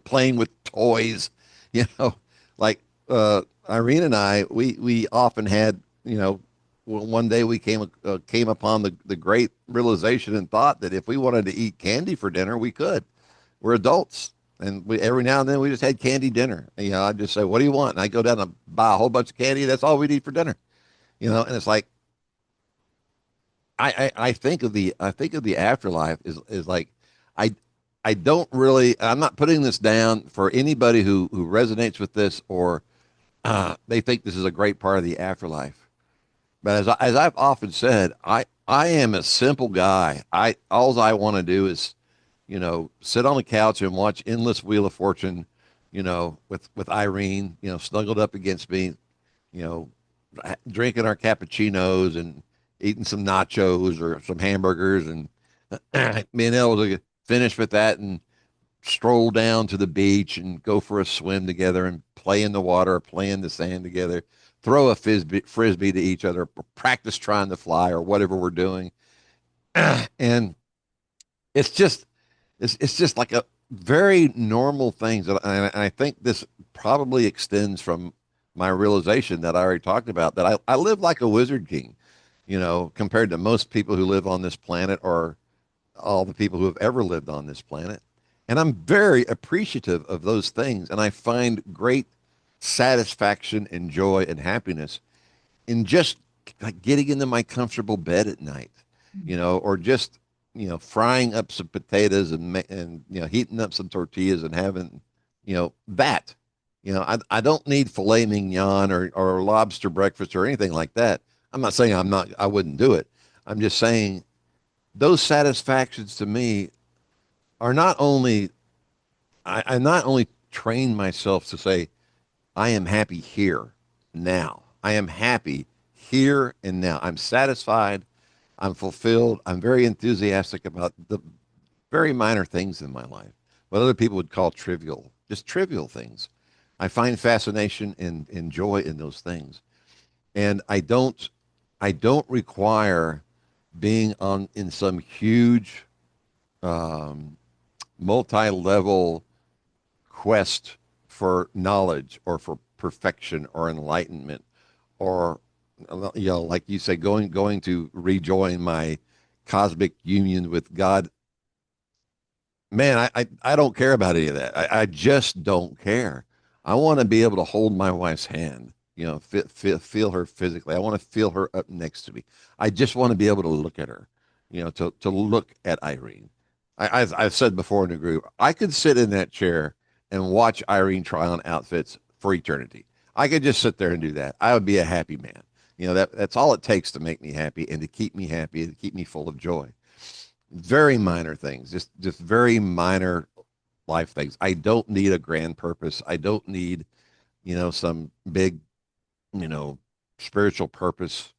playing with toys, you know, like Irene and I, we often had, one day we came upon the great realization and thought that if we wanted to eat candy for dinner, we could. We're adults. And every now and then we just had candy dinner. I'd just say, what do you want? And I go down and buy a whole bunch of candy. That's all we need for dinner, and it's like, I think of the afterlife is like, I, I don't really, I'm not putting this down for anybody who resonates with this or they think this is a great part of the afterlife. But as I've often said, I am a simple guy. All I want to do is, sit on the couch and watch endless Wheel of Fortune, with Irene, snuggled up against me, you know, drinking our cappuccinos and eating some nachos or some hamburgers, and being able to finish with that and stroll down to the beach and go for a swim together and play in the water or play in the sand together, throw a frisbee to each other, practice trying to fly or whatever we're doing. And it's just it's just like a very normal things that I think this probably extends from my realization that I already talked about, that I live like a wizard king, compared to most people who live on this planet or all the people who have ever lived on this planet. And I'm very appreciative of those things. And I find great satisfaction and joy and happiness in just like getting into my comfortable bed at night, or just, frying up some potatoes and heating up some tortillas and having that. I don't need filet mignon or lobster breakfast or anything like that. I'm not saying I wouldn't do it. I'm just saying those satisfactions to me are not only I not only train myself to say I am happy here now. I am happy here and now. I'm satisfied. I'm fulfilled. I'm very enthusiastic about the very minor things in my life, what other people would call trivial, just trivial things. I find fascination and joy in those things. And I don't require being on in some huge um, multi-level quest for knowledge or for perfection or enlightenment or like you say, going to rejoin my cosmic union with God. Man, I don't care about any of that. I just don't care. I want to be able to hold my wife's hand, feel her physically. I want to feel her up next to me. I just want to be able to look at her, to look at Irene. I've said before in the group, I could sit in that chair and watch Irene try on outfits for eternity. I could just sit there and do that. I would be a happy man. That's all it takes to make me happy and to keep me happy and to keep me full of joy. Very minor things, just very minor life things. I don't need a grand purpose. I don't need, some big, you know, spiritual purpose.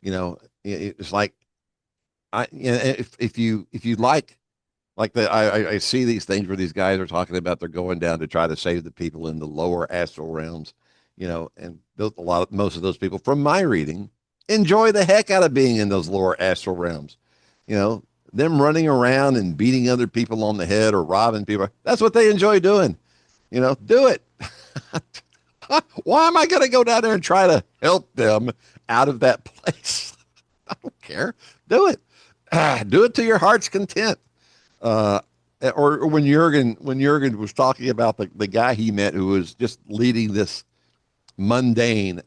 It's like if you like that, I see these things where these guys are talking about they're going down to try to save the people in the lower astral realms, and most of those people, from my reading, enjoy the heck out of being in those lower astral realms. You know, them running around and beating other people on the head or robbing people. That's what they enjoy doing. Do it. Why am I going to go down there and try to help them out of that place? I don't care. Do it. Do it to your heart's content. Uh, or when Jurgen was talking about the guy he met who was just leading this mundane,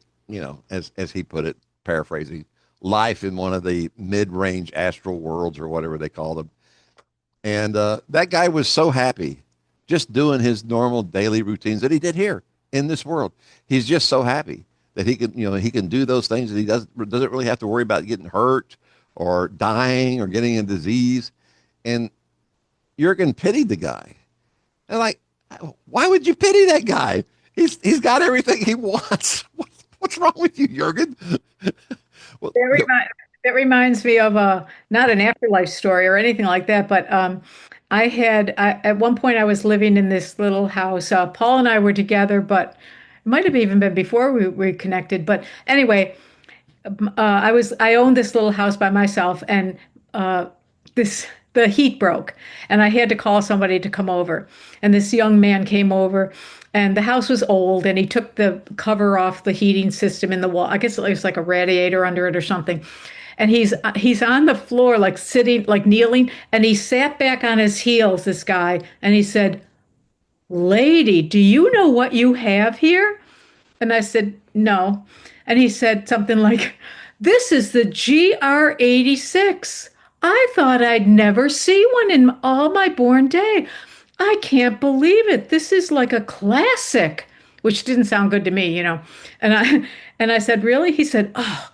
as he put it, paraphrasing, life in one of the mid-range astral worlds or whatever they call them. And that guy was so happy just doing his normal daily routines that he did here in this world. He's just so happy that he can do those things, that he doesn't really have to worry about getting hurt or dying or getting a disease. And Jurgen pitied the guy. And like, why would you pity that guy? He's got everything he wants. What's wrong with you, Jurgen? Well, That, remi- that reminds me of not an afterlife story or anything like that, but at one point I was living in this little house. Paul and I were together, but it might have even been before we connected. But anyway, I owned this little house by myself, and this the heat broke, and I had to call somebody to come over. And this young man came over, and the house was old, and he took the cover off the heating system in the wall. I guess it was like a radiator under it or something. And he's on the floor, like sitting, like kneeling, and he sat back on his heels, this guy, and he said, "Lady, do you know what you have here?" And I said, "No." And he said something like, "This is the GR86. I thought I'd never see one in all my born day. I can't believe it. This is like a classic," which didn't sound good to me. And I said, "Really?" He said, "Oh,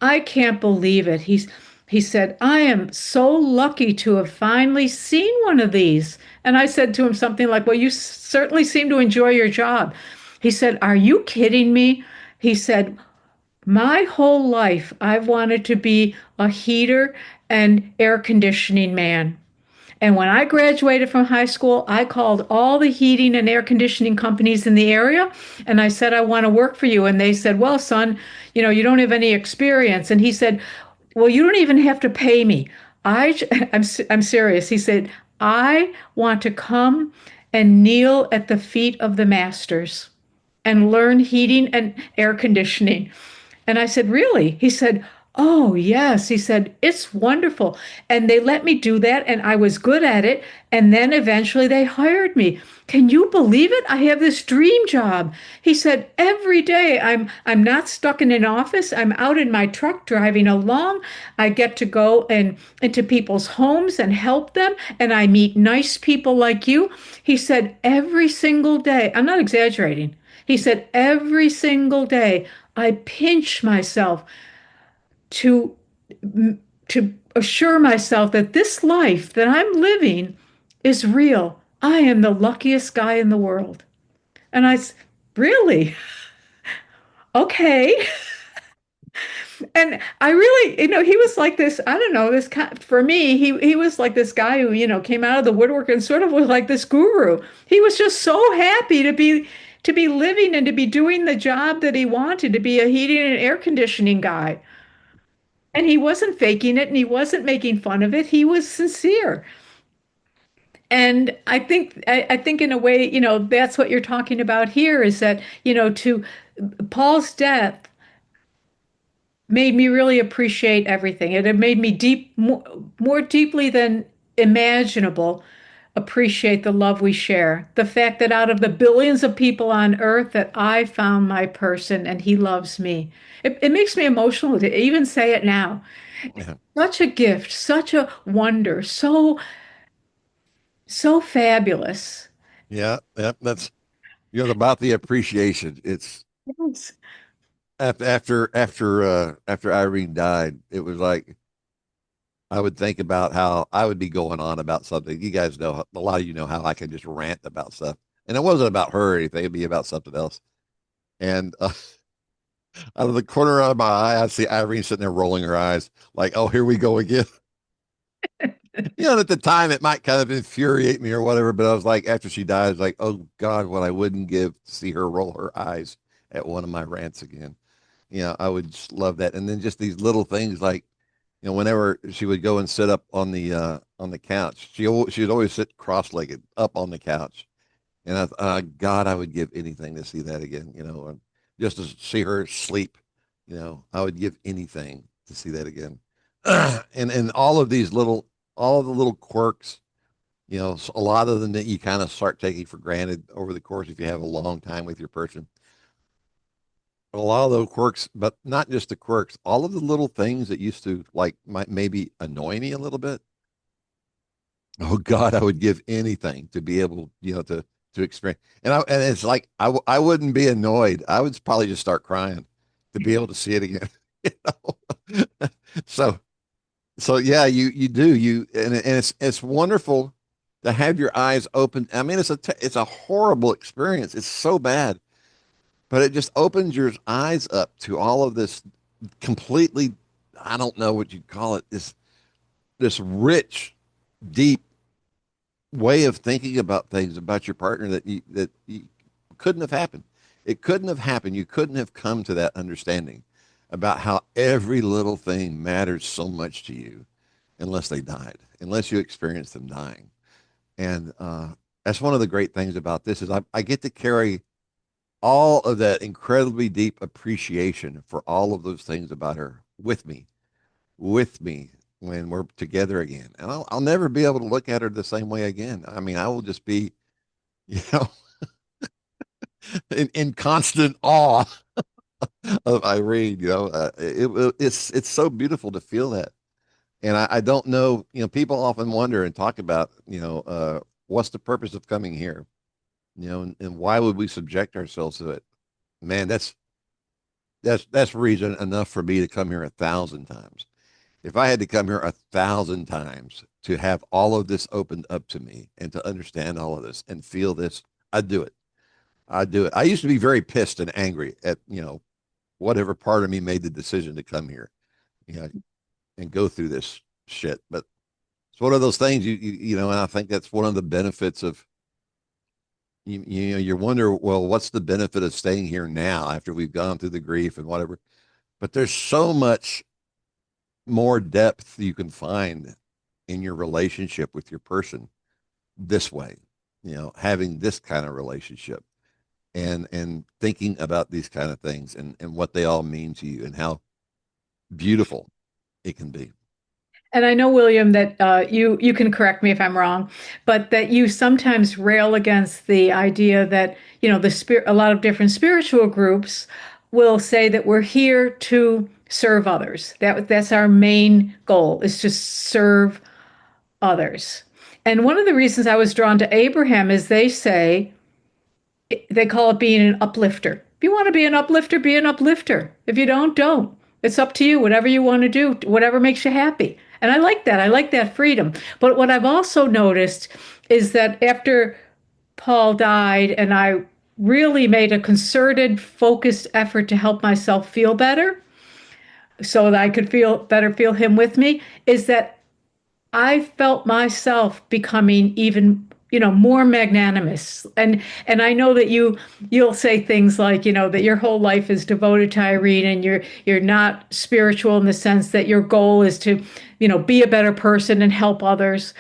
I can't believe it." He said, "I am so lucky to have finally seen one of these." And I said to him something like, "Well, you certainly seem to enjoy your job." He said, "Are you kidding me?" He said, "My whole life, I've wanted to be a heater and air conditioning man. And when I graduated from high school, I called all the heating and air conditioning companies in the area, and I said, I want to work for you. And they said, well, son, you don't have any experience." And he said, well, you don't even have to pay me. I'm serious. He said, "I want to come and kneel at the feet of the masters and learn heating and air conditioning." And I said, "Really?" He said, Oh, yes. He said, it's wonderful. And they let me do that, and I was good at it. And then eventually they hired me. Can you believe it? I have this dream job. He said, every day I'm not stuck in an office. I'm out in my truck driving along. I get to go and into people's homes and help them. And I meet nice people like you. He said, every single day, I'm not exaggerating. He said, every single day, I pinch myself to to assure myself that this life that I'm living is real. I am the luckiest guy in the world. And really? Okay. And I really, he was like this, I don't know, this kind, for me, he was like this guy who, came out of the woodwork and sort of was like this guru. He was just so happy to be living and to be doing the job that he wanted, to be a heating and air conditioning guy. And he wasn't faking it and he wasn't making fun of it. He was sincere. And I think in a way, that's what you're talking about here is that, to Paul's death made me really appreciate everything. It had made me more deeply than imaginable appreciate the love we share. The fact that out of the billions of people on earth that I found my person and he loves me. It makes me emotional to even say it now. Yeah. Such a gift, such a wonder, so fabulous. Yeah. Yeah. That's, about the appreciation. It's Yes. after Irene died, it was like, I would think about how I would be going on about something. You guys know, a lot of you know how I can just rant about stuff. And it wasn't about her or anything. It'd be about something else. And out of the corner of my eye, I see Irene sitting there rolling her eyes like, oh, here we go again. At the time, it might kind of infuriate me or whatever. But I was like, after she died, I was like, oh, God, what I wouldn't give to see her roll her eyes at one of my rants again. I would just love that. And then just these little things like, whenever she would go and sit up on the couch, she would always sit cross-legged up on the couch, and God, I would give anything to see that again. And just to see her sleep. I would give anything to see that again. And all of the little quirks. A lot of them that you kind of start taking for granted over the course if you have a long time with your person. A lot of those quirks, but not just the quirks, all of the little things that used to like might maybe annoy me a little bit. Oh God, I would give anything to be able, to experience. And it's like I wouldn't be annoyed. I would probably just start crying to be able to see it again. You know? So so yeah, you do and it's wonderful to have your eyes open. I mean, it's a horrible experience. It's so bad, but it just opens your eyes up to all of this completely, I don't know what you'd call it, this rich, deep way of thinking about things about your partner that you couldn't have happened. It couldn't have happened. You couldn't have come to that understanding about how every little thing matters so much to you unless they died, unless you experienced them dying. And that's one of the great things about this is I get to carry all of that incredibly deep appreciation for all of those things about her with me when we're together again. And I'll never be able to look at her the same way again. I mean, I will just be, you know, in constant awe of Irene. It's so beautiful to feel that. And I don't know, people often wonder and talk about, what's the purpose of coming here, and why would we subject ourselves to it? Man, that's reason enough for me to come here 1,000 times. If I had to come here 1,000 times to have all of this opened up to me and to understand all of this and feel this, I'd do it. I'd do it. I used to be very pissed and angry at, whatever part of me made the decision to come here, you know, and go through this shit. But it's one of those things and I think that's one of the benefits of, you wonder, well, what's the benefit of staying here now after we've gone through the grief and whatever? But there's so much more depth you can find in your relationship with your person this way, having this kind of relationship and thinking about these kind of things and what they all mean to you and how beautiful it can be. And I know, William, that you can correct me if I'm wrong, but that you sometimes rail against the idea that, the spirit, a lot of different spiritual groups will say that we're here to serve others. That's our main goal, is to serve others. And one of the reasons I was drawn to Abraham is they call it being an uplifter. If you want to be an uplifter, be an uplifter. If you don't. It's up to you, whatever you want to do, whatever makes you happy. And I like that. I like that freedom. But what I've also noticed is that after Paul died and I really made a concerted, focused effort to help myself feel better so that I could feel him with me, is that I felt myself becoming even, more magnanimous. And I know that you'll say things like, that your whole life is devoted to Irene and you're not spiritual in the sense that your goal is to, be a better person and help others.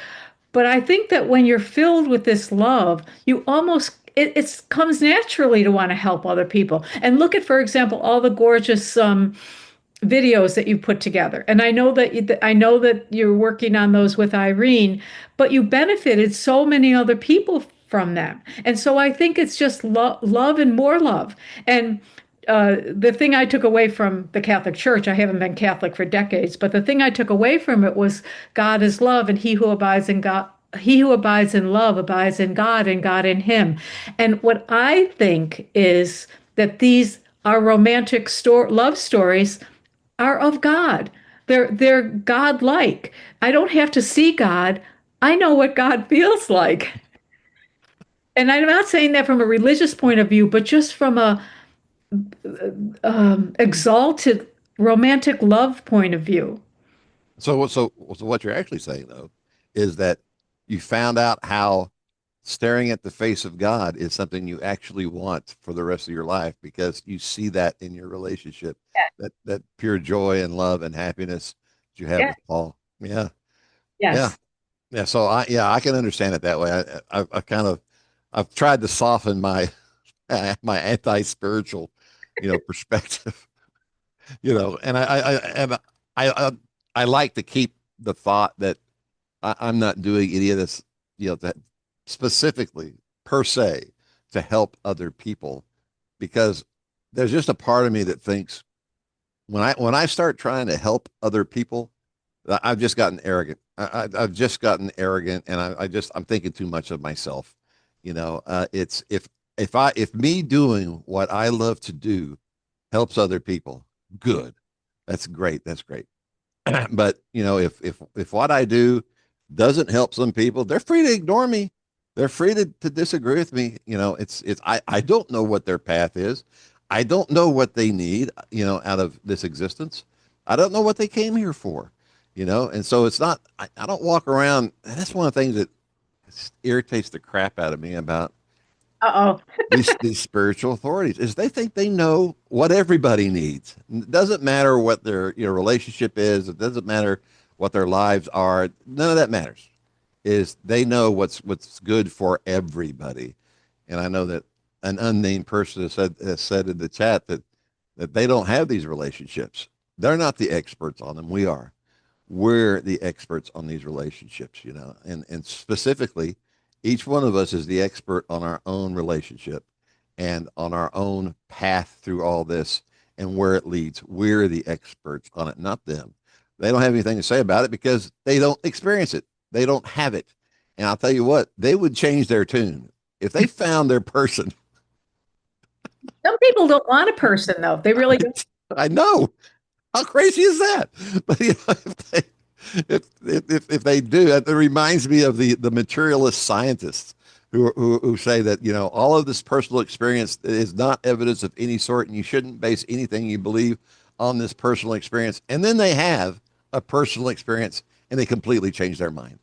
But I think that when you're filled with this love, you almost it comes naturally to want to help other people. And look at, for example, all the gorgeous videos that you put together. And I know that you're working on those with Irene, but you benefited so many other people from them. And so I think it's just love and more love. And the thing I took away from the Catholic Church, I haven't been Catholic for decades, but the thing I took away from it was God is love, and he who abides in love abides in God, and God in him. And what I think is that these are romantic love stories are of God. They're God-like. I don't have to see God. I know what God feels like. And I'm not saying that from a religious point of view, but just from a exalted romantic love point of view. So what you're actually saying though is that you found out how staring at the face of God is something you actually want for the rest of your life because you see that in your relationship, Yeah. that pure joy and love and happiness that you have Yeah. with Paul. Yeah, yeah, Yes. yeah. So I can understand it that way. I kind of I've tried to soften my my anti-spiritual, perspective, and I I like to keep the thought that I'm not doing any of this, that specifically per se to help other people because there's just a part of me that thinks when I start trying to help other people, I've just gotten arrogant. I've just gotten arrogant, and I'm thinking too much of myself. It's if me doing what I love to do helps other people, good. That's great. That's great. But if what I do doesn't help some people, they're free to ignore me. They're free to disagree with me. I don't know what their path is. I don't know what they need, out of this existence. I don't know what they came here for, and so it's not, I don't walk around. And that's one of the things that irritates the crap out of me about Uh-oh. these spiritual authorities is they think they know what everybody needs. It doesn't matter what their relationship is. It doesn't matter what their lives are. None of that matters. Is they know what's good for everybody. And I know that an unnamed person has said in the chat that they don't have these relationships. They're not the experts on them. We are. We're the experts on these relationships, and specifically, each one of us is the expert on our own relationship and on our own path through all this and where it leads. We're the experts on it, not them. They don't have anything to say about it because they don't experience it. They don't have it. And I'll tell you what, they would change their tune if they found their person. Some people don't want a person, though. They really don't. I know. How crazy is that? But if they do, that reminds me of the materialist scientists who say that all of this personal experience is not evidence of any sort, and you shouldn't base anything you believe on this personal experience. And then they have a personal experience, and they completely change their mind.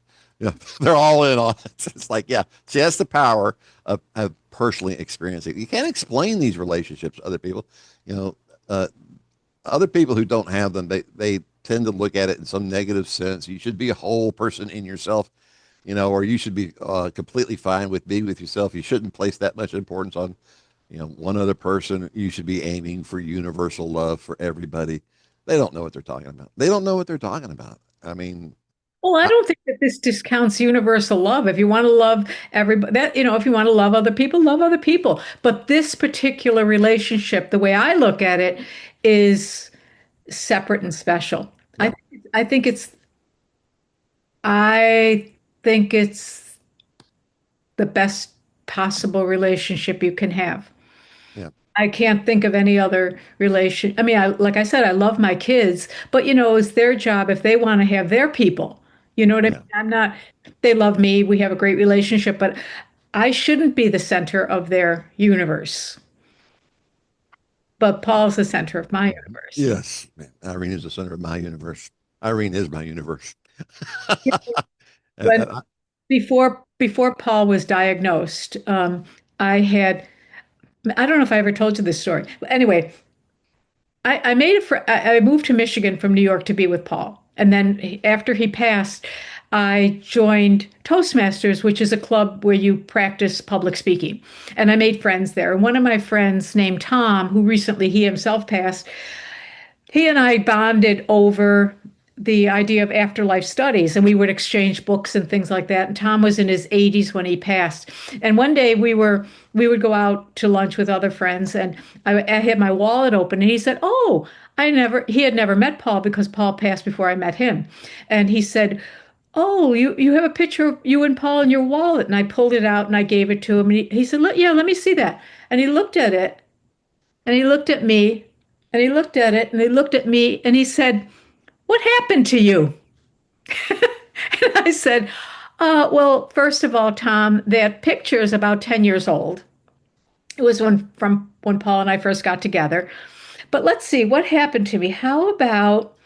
They're all in on it. It's like, yeah, see, that's the power of personally experiencing. You can't explain these relationships to other people. You know, uh, Other people who don't have them, they tend to look at it in some negative sense. You should be a whole person in yourself, or you should be completely fine with being with yourself. You shouldn't place that much importance on, one other person. You should be aiming for universal love for everybody. They don't know what they're talking about. They don't know what they're talking about. I mean, Well, I I, don't think that this discounts universal love. If you want to love everybody, that, if you want to love other people, love other people. But this particular relationship, the way I look at it, is separate and special. yeah, I think I think it's the best possible relationship you can have. yeah, I can't think of any other relation. I mean, like I said, I love my kids, but it's their job if they want to have their people. You know what I mean? yeah, I'm not, they love me. We have a great relationship, but I shouldn't be the center of their universe. But Paul's the center of my universe. yes. Man, Irene is the center of my universe. Irene is my universe. And When before Paul was diagnosed, I had I don't know if I ever told you this story. But anyway, I made a I moved to Michigan from New York to be with Paul. And then after he passed, I joined Toastmasters, which is a club where you practice public speaking. And I made friends there. And one of my friends named Tom, who recently he himself passed, he and I bonded over the idea of afterlife studies, and we would exchange books and things like that. And Tom was in his 80s when he passed. And one day we would go out to lunch with other friends, and I had my wallet open, and he said, "Oh, he had never met Paul because Paul passed before I met him." And he said, "Oh, you have a picture of you and Paul in your wallet." And I pulled it out and I gave it to him. And he said, "Yeah, let me see that." And he looked at it, and he looked at me, and he looked at it, and he looked at me, and he said, "What happened to you?" And I said, well, first of all, Tom, that picture is about 10 years old. It was from when Paul and I first got together. But let's see, what happened to me? How about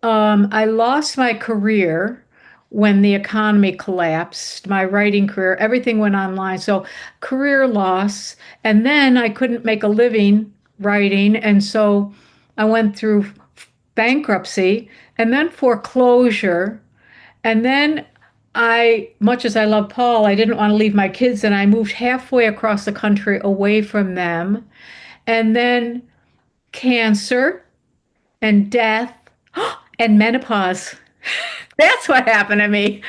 I lost my career when the economy collapsed, my writing career, everything went online. So, career loss. And then I couldn't make a living writing. And so I went through bankruptcy and then foreclosure. And then much as I love Paul, I didn't want to leave my kids and I moved halfway across the country away from them. And then cancer and death and menopause. That's what happened to me.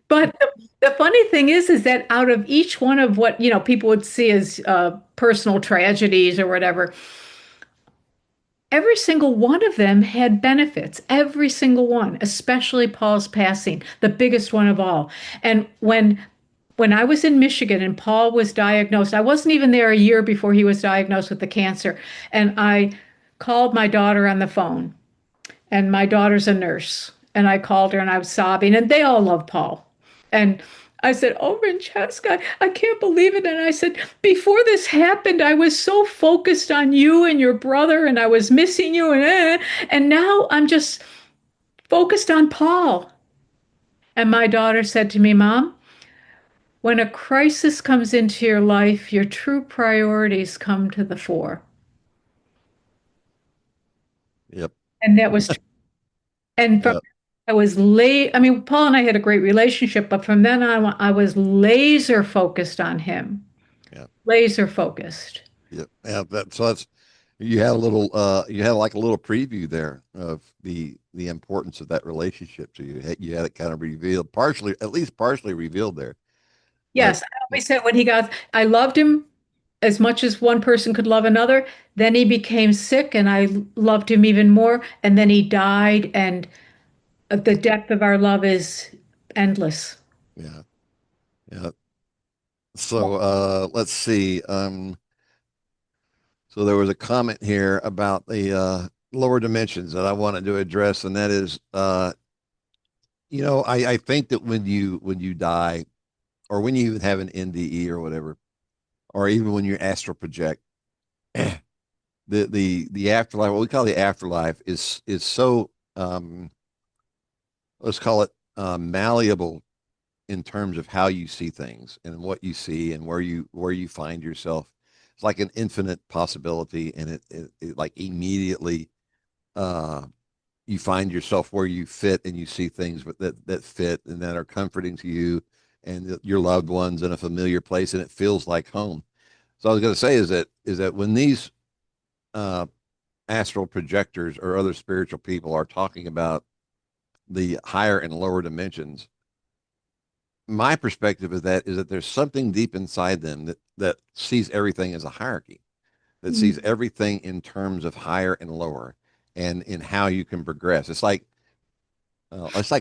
But the funny thing is that out of each one of what, people would see as personal tragedies or whatever, every single one of them had benefits, every single one, especially Paul's passing, the biggest one of all. And when I was in Michigan and Paul was diagnosed, I wasn't even there a year before he was diagnosed with the cancer. And I called my daughter on the phone, and my daughter's a nurse. And I called her and I was sobbing, and they all love Paul. And I said, "Oh, Francesca, I can't believe it." And I said, "Before this happened, I was so focused on you and your brother, and I was missing you. And now I'm just focused on Paul." And my daughter said to me, "Mom, when a crisis comes into your life, your true priorities come to the fore." yep, And that was true. And from yep, I was late. I mean, Paul and I had a great relationship, but from then on, I was laser focused on him. yep, Laser focused. yep. Yeah, so that's you had a little, you had like a little preview there of the importance of that relationship. So you had it kind of revealed, partially, at least partially revealed there. But Yes, I always said I loved him as much as one person could love another. Then he became sick, and I loved him even more. And then he died, and the depth of our love is endless. yeah, yeah. So let's see. So there was a comment here about the lower dimensions that I wanted to address, and that is, I think that when you die, or when you have an NDE or whatever, or even when you astral project, the afterlife, what we call the afterlife, is so let's call it malleable in terms of how you see things and what you see and where you find yourself. It's like an infinite possibility, and it like immediately uh, you find yourself where you fit, and you see things that fit and that are comforting to you and your loved ones in a familiar place, and it feels like home. So I was going to say is that when these uh, astral projectors or other spiritual people are talking about the higher and lower dimensions, my perspective of that is that there's something deep inside them that sees everything as a hierarchy, that sees Mhm. everything in terms of higher and lower and in how you can progress. It's like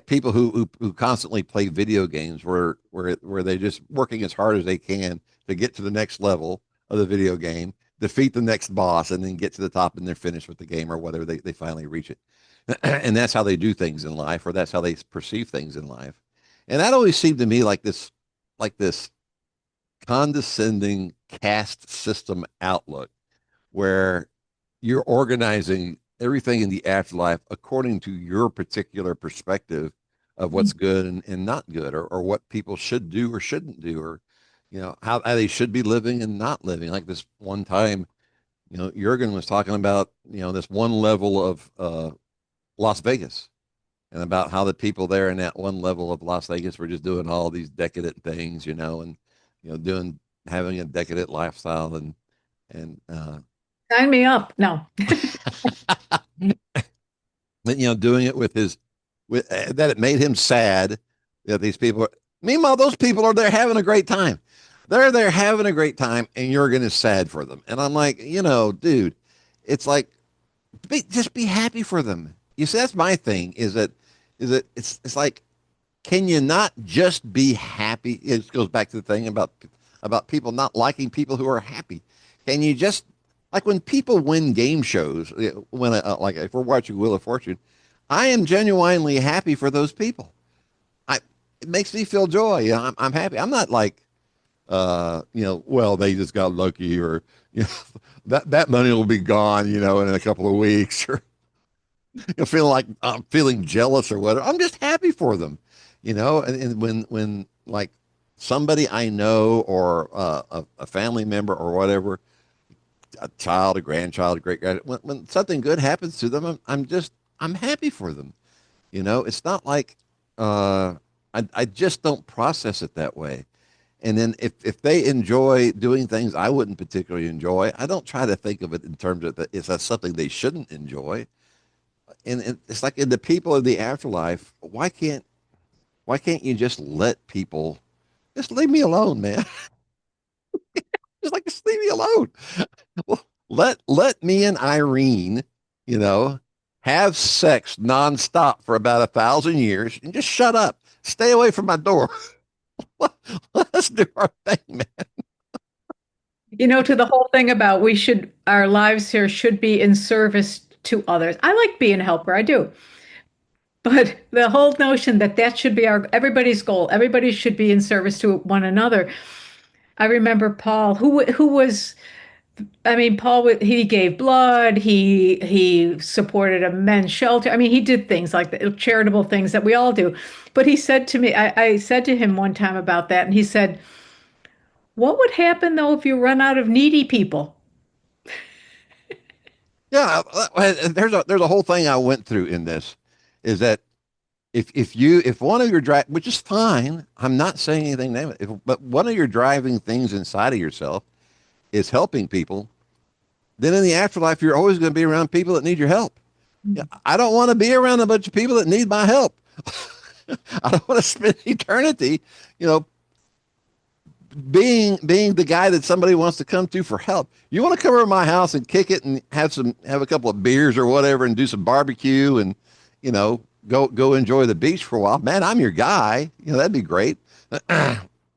people who constantly play video games where they're just working as hard as they can to get to the next level of the video game, defeat the next boss, and then get to the top and they're finished with the game or whatever they finally reach it. And that's how they do things in life, or that's how they perceive things in life. And that always seemed to me like this condescending caste system outlook where you're organizing everything in the afterlife according to your particular perspective of what's good and not good, or what people should do or shouldn't do, or how they should be living and not living. Like this one time, Jurgen was talking about this one level of Las Vegas, and about how the people there in that one level of Las Vegas were just doing all these decadent things, and doing having a decadent lifestyle and Sign me up. No. doing it with his with that it made him sad that these people are, meanwhile those people are there having a great time. They're there having a great time and Jurgen is sad for them. And I'm like, dude, it's like just be happy for them. You see, that's my thing, is that it's like, can you not just be happy? It goes back to the thing about people not liking people who are happy. Can you just, like, when people win game shows, when like if we're watching Wheel of Fortune, I am genuinely happy for those people. I It makes me feel joy. I'm happy. I'm not like well, they just got lucky, or that money will be gone, in a couple of weeks, or feeling like I'm feeling jealous or whatever. I'm just happy for them, and when like somebody I know, or a family member or whatever, a child, a grandchild, a great grand, when something good happens to them, I'm happy for them. It's not like I just don't process it that way. And then if they enjoy doing things I wouldn't particularly enjoy, I don't try to think of it in terms of that it's something they shouldn't enjoy. And it's like in the people of the afterlife, why can't you just let people just leave me alone, man? Just leave me alone. Well, let me and Irene, you know, have sex nonstop for about 1,000 years and just shut up. Stay away from my door. Let's do our thing, man. To the whole thing about our lives here should be in service to others. I like being a helper, I do. But the whole notion that that should be everybody's goal, everybody should be in service to one another. I remember Paul, who was, I mean, he gave blood, he supported a men's shelter. I mean, he did things like the charitable things that we all do. But he said to me, I said to him one time about that, and he said, "What would happen though if you run out of needy people?" Yeah, there's a whole thing I went through in this, is that if one of your which is fine, I'm not saying anything negative, but one of your driving things inside of yourself is helping people, then in the afterlife you're always going to be around people that need your help. Yeah, I don't want to be around a bunch of people that need my help. I don't want to spend eternity, you know, being the guy that somebody wants to come to for help. You want to come over to my house and kick it and have a couple of beers or whatever and do some barbecue and go enjoy the beach for a while. Man, I'm your guy. That'd be great.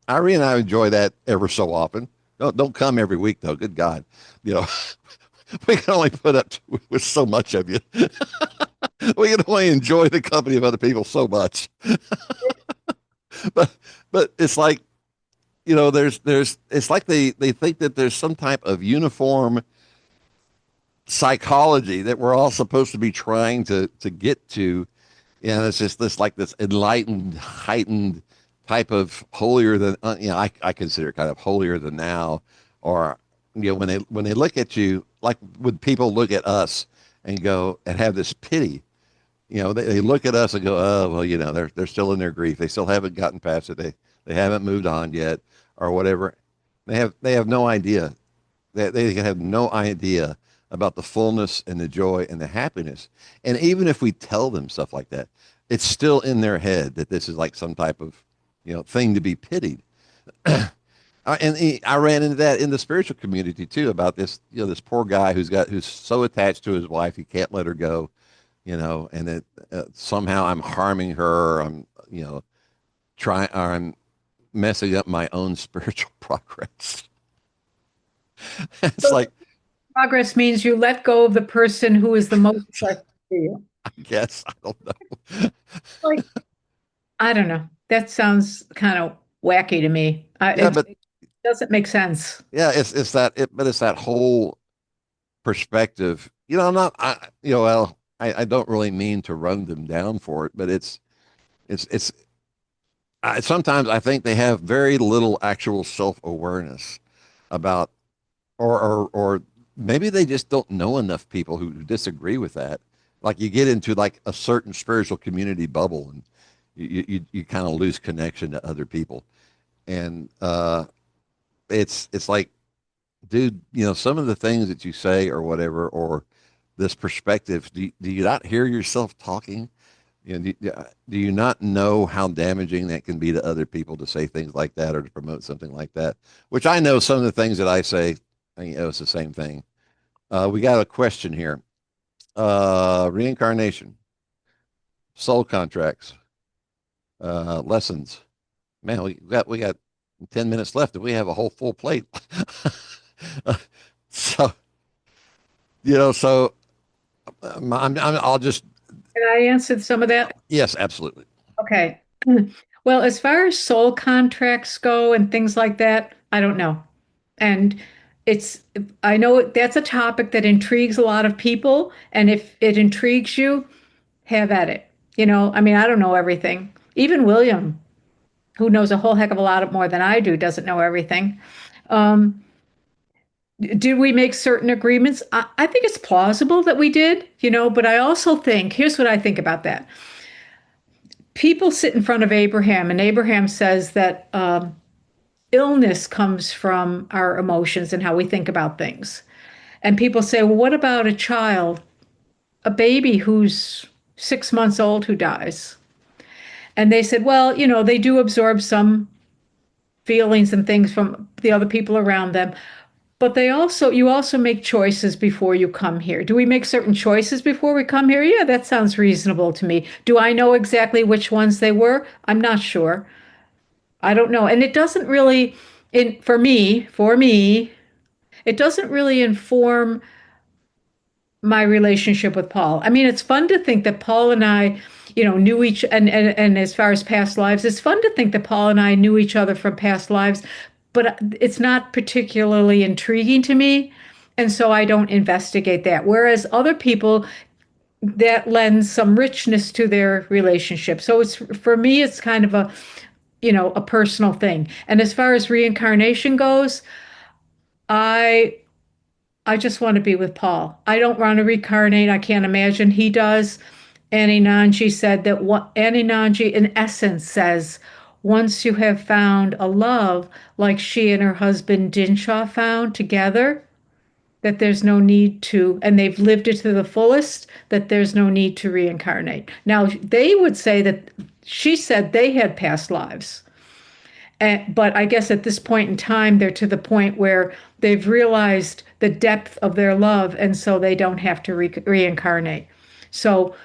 Irene and I enjoy that ever so often. Don't come every week though. Good God, you know we can only put up with so much of you. We can only enjoy the company of other people so much. but but it's like, there's it's like they think that there's some type of uniform psychology that we're all supposed to be trying to get to. And it's just this enlightened, heightened type of holier than, I consider kind of holier than now. Or when they look at you, like when people look at us and go and have this pity. They look at us and go, oh well, they're still in their grief, they still haven't gotten past it, they haven't moved on yet, or whatever. They have no idea, they have no idea about the fullness and the joy and the happiness. And even if we tell them stuff like that, it's still in their head that this is like some type of, thing to be pitied. I ran into that in the spiritual community too about this, this poor guy who's so attached to his wife he can't let her go, and that somehow I'm harming her, or I'm messing up my own spiritual progress. It's So like, progress means you let go of the person who is the most precious to you. I guess I don't know. Like, I don't know. That sounds kind of wacky to me. Yeah, It but doesn't make sense. yeah, but it's that whole perspective. I'm not, well, I don't really mean to run them down for it, but it's sometimes I think they have very little actual self-awareness about, or maybe they just don't know enough people who disagree with that. Like you get into like a certain spiritual community bubble and you kind of lose connection to other people. And it's like, dude, some of the things that you say or whatever, or this perspective, do you not hear yourself talking? Do you not know how damaging that can be to other people to say things like that or to promote something like that? Which I know some of the things that I say, it's the same thing. We got a question here. Reincarnation, soul contracts, lessons. Man, we got 10 minutes left and we have a whole full plate. So, so I'll just, Can I answer some of that? yes, absolutely. Okay. Well, as far as soul contracts go and things like that, I don't know. And it's, I know that's a topic that intrigues a lot of people. And if it intrigues you, have at it. I mean, I don't know everything. Even William, who knows a whole heck of a lot more than I do, doesn't know everything. Um, did we make certain agreements? I think it's plausible that we did, but I also think, here's what I think about that. People sit in front of Abraham, and Abraham says that illness comes from our emotions and how we think about things. And people say, well, what about a child, a baby who's 6 months old who dies? And they said, well, they do absorb some feelings and things from the other people around them. But you also make choices before you come here. Do we make certain choices before we come here? Yeah, that sounds reasonable to me. Do I know exactly which ones they were? I'm not sure. I don't know. And it doesn't really, for me, it doesn't really inform my relationship with Paul. I mean, it's fun to think that Paul and I, knew each and as far as past lives, it's fun to think that Paul and I knew each other from past lives, but it's not particularly intriguing to me. And so I don't investigate that. Whereas other people, that lends some richness to their relationship. So it's for me, it's kind of a personal thing. And as far as reincarnation goes, I I just want to be with Paul. I don't want to reincarnate. I can't imagine he does. Annie Nanji said that what Annie Nanji in essence says, once you have found a love like she and her husband Dinshaw found together, that there's no need to, and they've lived it to the fullest, that there's no need to reincarnate. Now, they would say that she said they had past lives. But I guess at this point in time, they're to the point where they've realized the depth of their love, and so they don't have to reincarnate. So,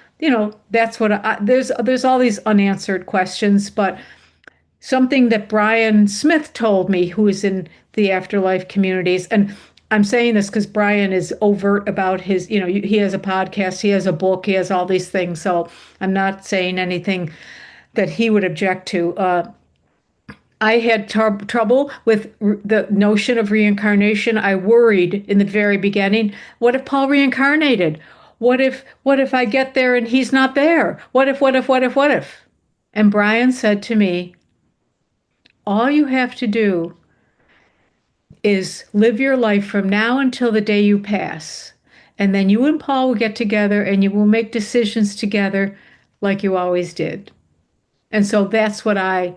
that's what there's all these unanswered questions, but something that Brian Smith told me, who is in the afterlife communities, and I'm saying this because Brian is overt about his, he has a podcast, he has a book, he has all these things. So I'm not saying anything that he would object to. I had trouble with the notion of reincarnation. I worried in the very beginning, what if Paul reincarnated? What if I get there and he's not there? What if? And Brian said to me, all you have to do is live your life from now until the day you pass. And then you and Paul will get together and you will make decisions together like you always did. And so that's what I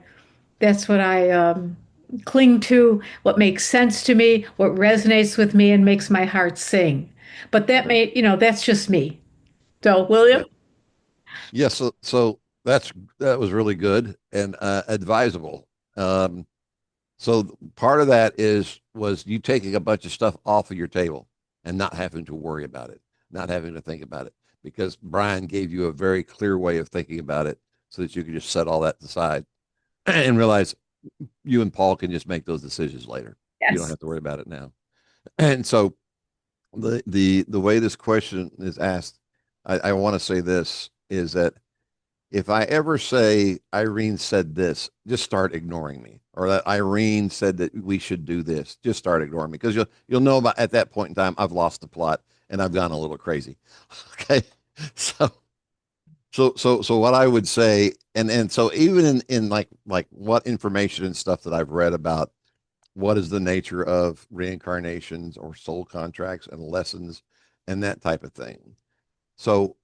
cling to, what makes sense to me, what resonates with me and makes my heart sing. But that may, that's just me. So, William? Yeah. Yeah. So that was really good and advisable. Um, so part of that was you taking a bunch of stuff off of your table and not having to worry about it, not having to think about it, because Brian gave you a very clear way of thinking about it so that you could just set all that aside and realize you and Paul can just make those decisions later. You don't Yes. have to worry about it now. And so the way this question is asked, I want to say this is that if I ever say Irene said this, just start ignoring me, or that Irene said that we should do this, just start ignoring me, because you'll know about at that point in time I've lost the plot and I've gone a little crazy. Okay, so so what I would say, and so even in like what information and stuff that I've read about what is the nature of reincarnations or soul contracts and lessons and that type of thing. So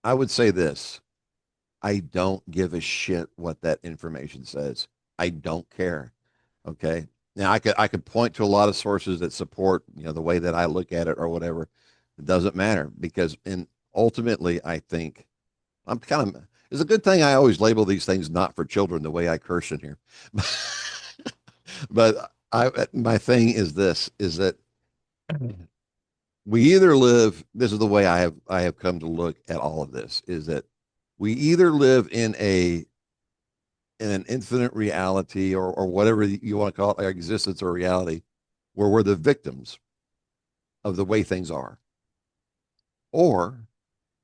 I would say this: I don't give a shit what that information says. I don't care. Okay. Now I could point to a lot of sources that support, the way that I look at it or whatever. It doesn't matter because ultimately I think I'm kind of it's a good thing I always label these things not for children the way I curse in here. But my thing is this is that we either live, this is the way I have come to look at all of this, is that we either live in an infinite reality, or whatever you want to call it, existence or reality, where we're the victims of the way things are, or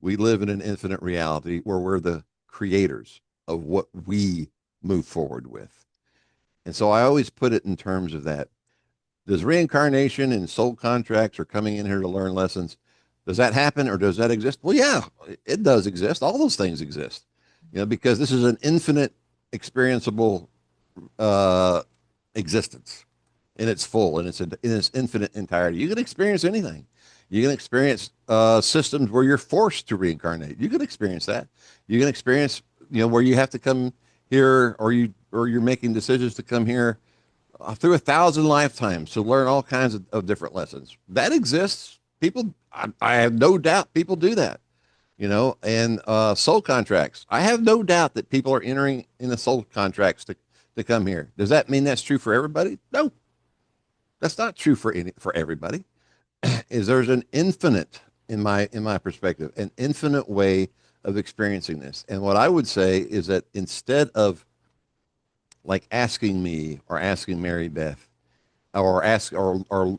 we live in an infinite reality where we're the creators of what we move forward with. And so I always put it in terms of that. Does reincarnation and soul contracts or coming in here to learn lessons, does that happen or does that exist? Well, yeah, it does exist. All those things exist, because this is an infinite experienceable uh, existence in its full, in its infinite entirety. You can experience anything. You can experience systems where you're forced to reincarnate. You can experience that. You can experience, where you have to come here, or you're making decisions to come here through 1,000 lifetimes to learn all kinds of different lessons. That exists. People, I have no doubt people do that, and soul contracts. I have no doubt that people are entering in the soul contracts to come here. Does that mean that's true for everybody? No, that's not true for everybody. Is there's an infinite, in my perspective, an infinite way of experiencing this. And what I would say is that instead of like asking me or asking Mary Beth or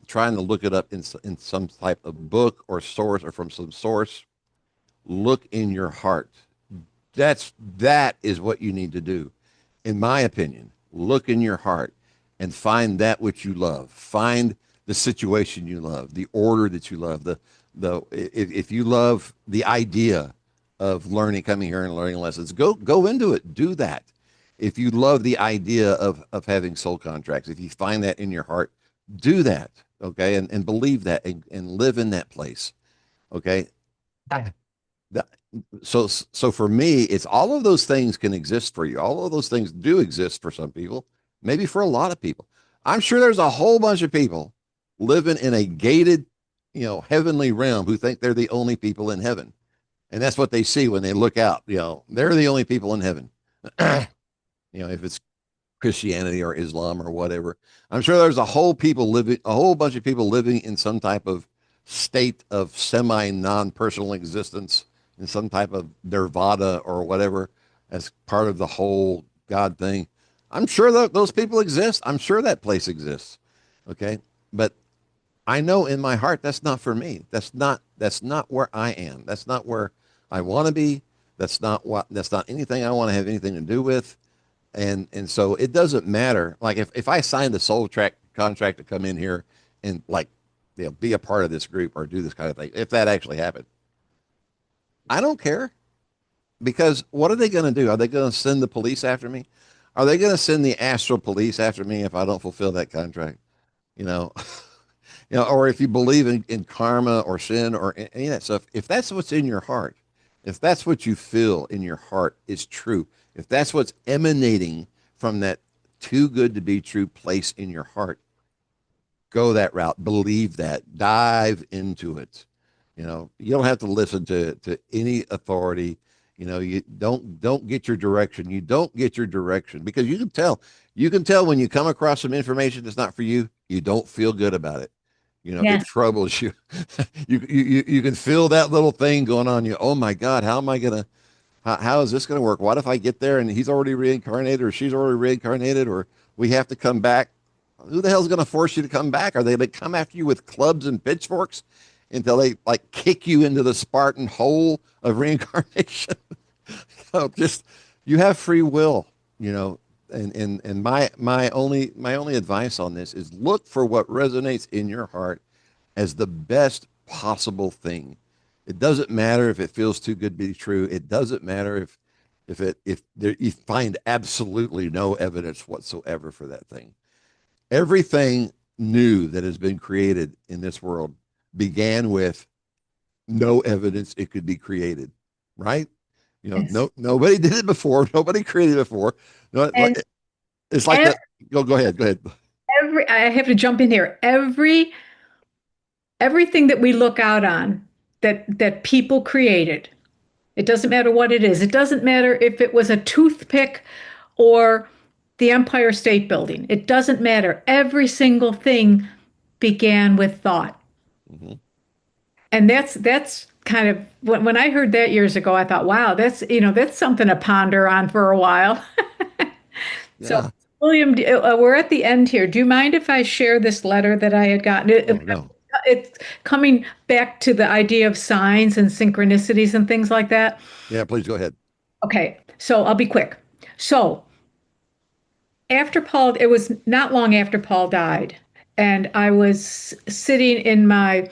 trying to look it up in some type of book or source or from some source, look in your heart. That is what you need to do, in my opinion. Look in your heart and find that which you love. Find the situation you love, the order that you love, the if you love the idea of learning, coming here and learning lessons, go into it. Do that. If you love the idea of having soul contracts, if you find that in your heart, do that. Okay, and believe that and live in that place. Okay. That- so for me, it's all of those things can exist for you. All of those things do exist for some people, maybe for a lot of people. I'm sure there's a whole bunch of people living in a gated, heavenly realm who think they're the only people in heaven. And that's what they see when they look out. They're the only people in heaven. If it's Christianity or Islam or whatever. I'm sure there's a whole bunch of people living in some type of state of semi non-personal existence, in some type of nirvana or whatever, as part of the whole God thing. I'm sure that those people exist. I'm sure that place exists. Okay. But I know in my heart that's not for me. That's not where I am. That's not where I want to be. That's not anything I want to have anything to do with. And so it doesn't matter. Like if I signed a soul track contract to come in here and like be a part of this group or do this kind of thing, if that actually happened, I don't care, because what are they going to do? Are they going to send the police after me? Are they going to send the astral police after me if I don't fulfill that contract? You know, or if you believe in karma or sin or any of that stuff, if that's what's in your heart, if that's what you feel in your heart is true, if that's what's emanating from that too good to be true place in your heart, go that route, believe that, dive into it. You don't have to listen to any authority. You don't get your direction. You don't get your direction because you can tell. You can tell when you come across some information that's not for you. You don't feel good about it. It Yes. troubles you. You can feel that little thing going on. Oh my God, how am I gonna? How is this gonna work? What if I get there and he's already reincarnated or she's already reincarnated or we have to come back? Who the hell's gonna force you to come back? Are they gonna come after you with clubs and pitchforks until they like kick you into the Spartan hole of reincarnation? Just you have free will, you know. And my only advice on this is look for what resonates in your heart as the best possible thing. It doesn't matter if it feels too good to be true. It doesn't matter if you find absolutely no evidence whatsoever for that thing. Everything new that has been created in this world began with no evidence it could be created, right? Yes. No, nobody did it before. Nobody created it before. No, And it's like ev- that. Go ahead. Go ahead. I have to jump in here. Everything that we look out on that people created, it doesn't matter what it is. It doesn't matter if it was a toothpick or the Empire State Building. It doesn't matter. Every single thing began with thought. Hmm. And that's kind of when I heard that years ago, I thought, wow, that's something to ponder on for a while. So, Yeah. William, we're at the end here. Do you mind if I share this letter that I had gotten? Oh no. It's coming back to the idea of signs and synchronicities and things like that. Yeah. Please go ahead. Okay, so I'll be quick. So, after Paul, it was not long after Paul died, and I was sitting in my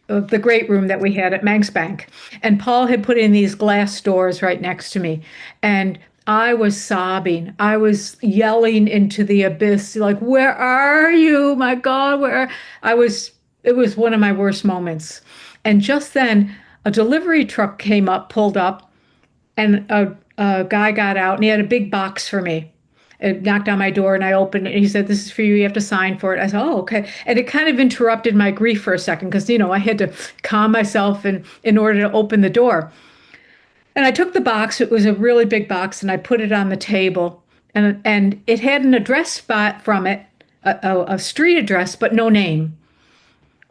the great room that we had at Manx Bank. And Paul had put in these glass doors right next to me. And I was sobbing. I was yelling into the abyss, like, where are you? My God, where I was, it was one of my worst moments. And just then a delivery truck came up, pulled up, and a guy got out and he had a big box for me. It knocked on my door and I opened it. And he said, "This is for you. You have to sign for it." I said, "Oh, okay." And it kind of interrupted my grief for a second because, I had to calm myself in order to open the door. And I took the box. It was a really big box and I put it on the table. And it had an address spot from it, a street address, but no name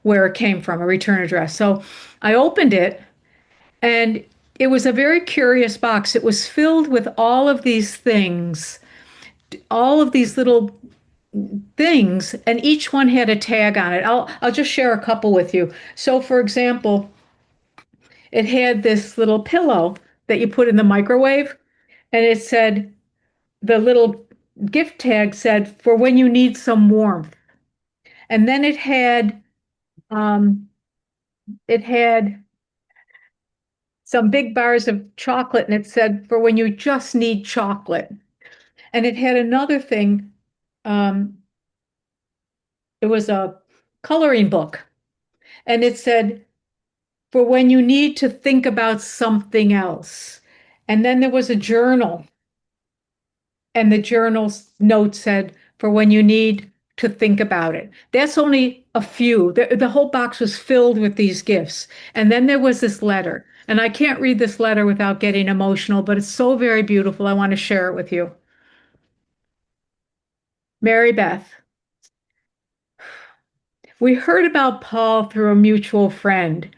where it came from, a return address. So I opened it and it was a very curious box. It was filled with all of these things, all of these little things, and each one had a tag on it. I'll just share a couple with you. So, for example, it had this little pillow that you put in the microwave, and it said the little gift tag said for when you need some warmth. And then it had some big bars of chocolate, and it said for when you just need chocolate. And it had another thing. Um, it was a coloring book, and it said for when you need to think about something else. And then there was a journal, and the journal's note said for when you need to think about it. That's only a few. The whole box was filled with these gifts. And then there was this letter. And I can't read this letter without getting emotional, but it's so very beautiful. I want to share it with you. Mary Beth, we heard about Paul through a mutual friend.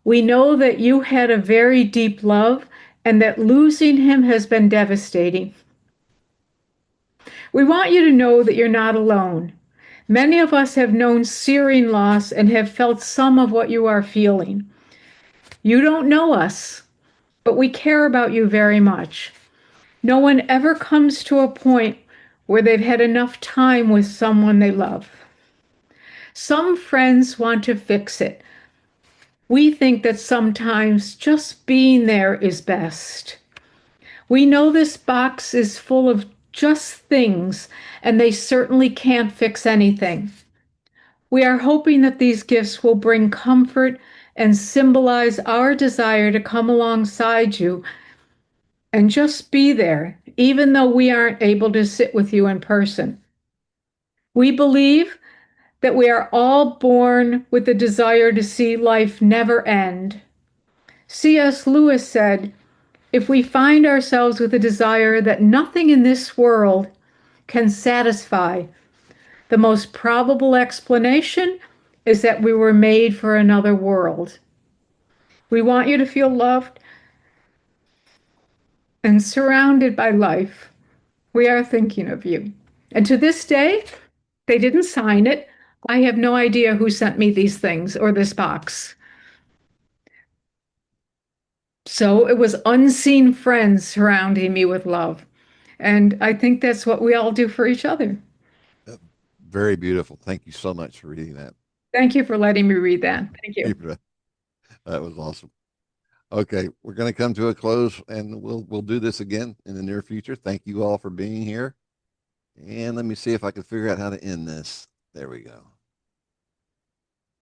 We know that you had a very deep love and that losing him has been devastating. We want you to know that you're not alone. Many of us have known searing loss and have felt some of what you are feeling. You don't know us, but we care about you very much. No one ever comes to a point where they've had enough time with someone they love. Some friends want to fix it. We think that sometimes just being there is best. We know this box is full of just things, and they certainly can't fix anything. We are hoping that these gifts will bring comfort and symbolize our desire to come alongside you and just be there, even though we aren't able to sit with you in person. We believe that we are all born with the desire to see life never end. C.S. Lewis said, if we find ourselves with a desire that nothing in this world can satisfy, the most probable explanation is that we were made for another world. We want you to feel loved and surrounded by life. We are thinking of you. And to this day, they didn't sign it. I have no idea who sent me these things or this box. So it was unseen friends surrounding me with love. And I think that's what we all do for each other. Uh, Very beautiful. Thank you so much for reading that. Thank you for letting me read that. Thank you. That was awesome. Okay, we're going to come to a close, and we'll do this again in the near future. Thank you all for being here. And let me see if I can figure out how to end this. There we go.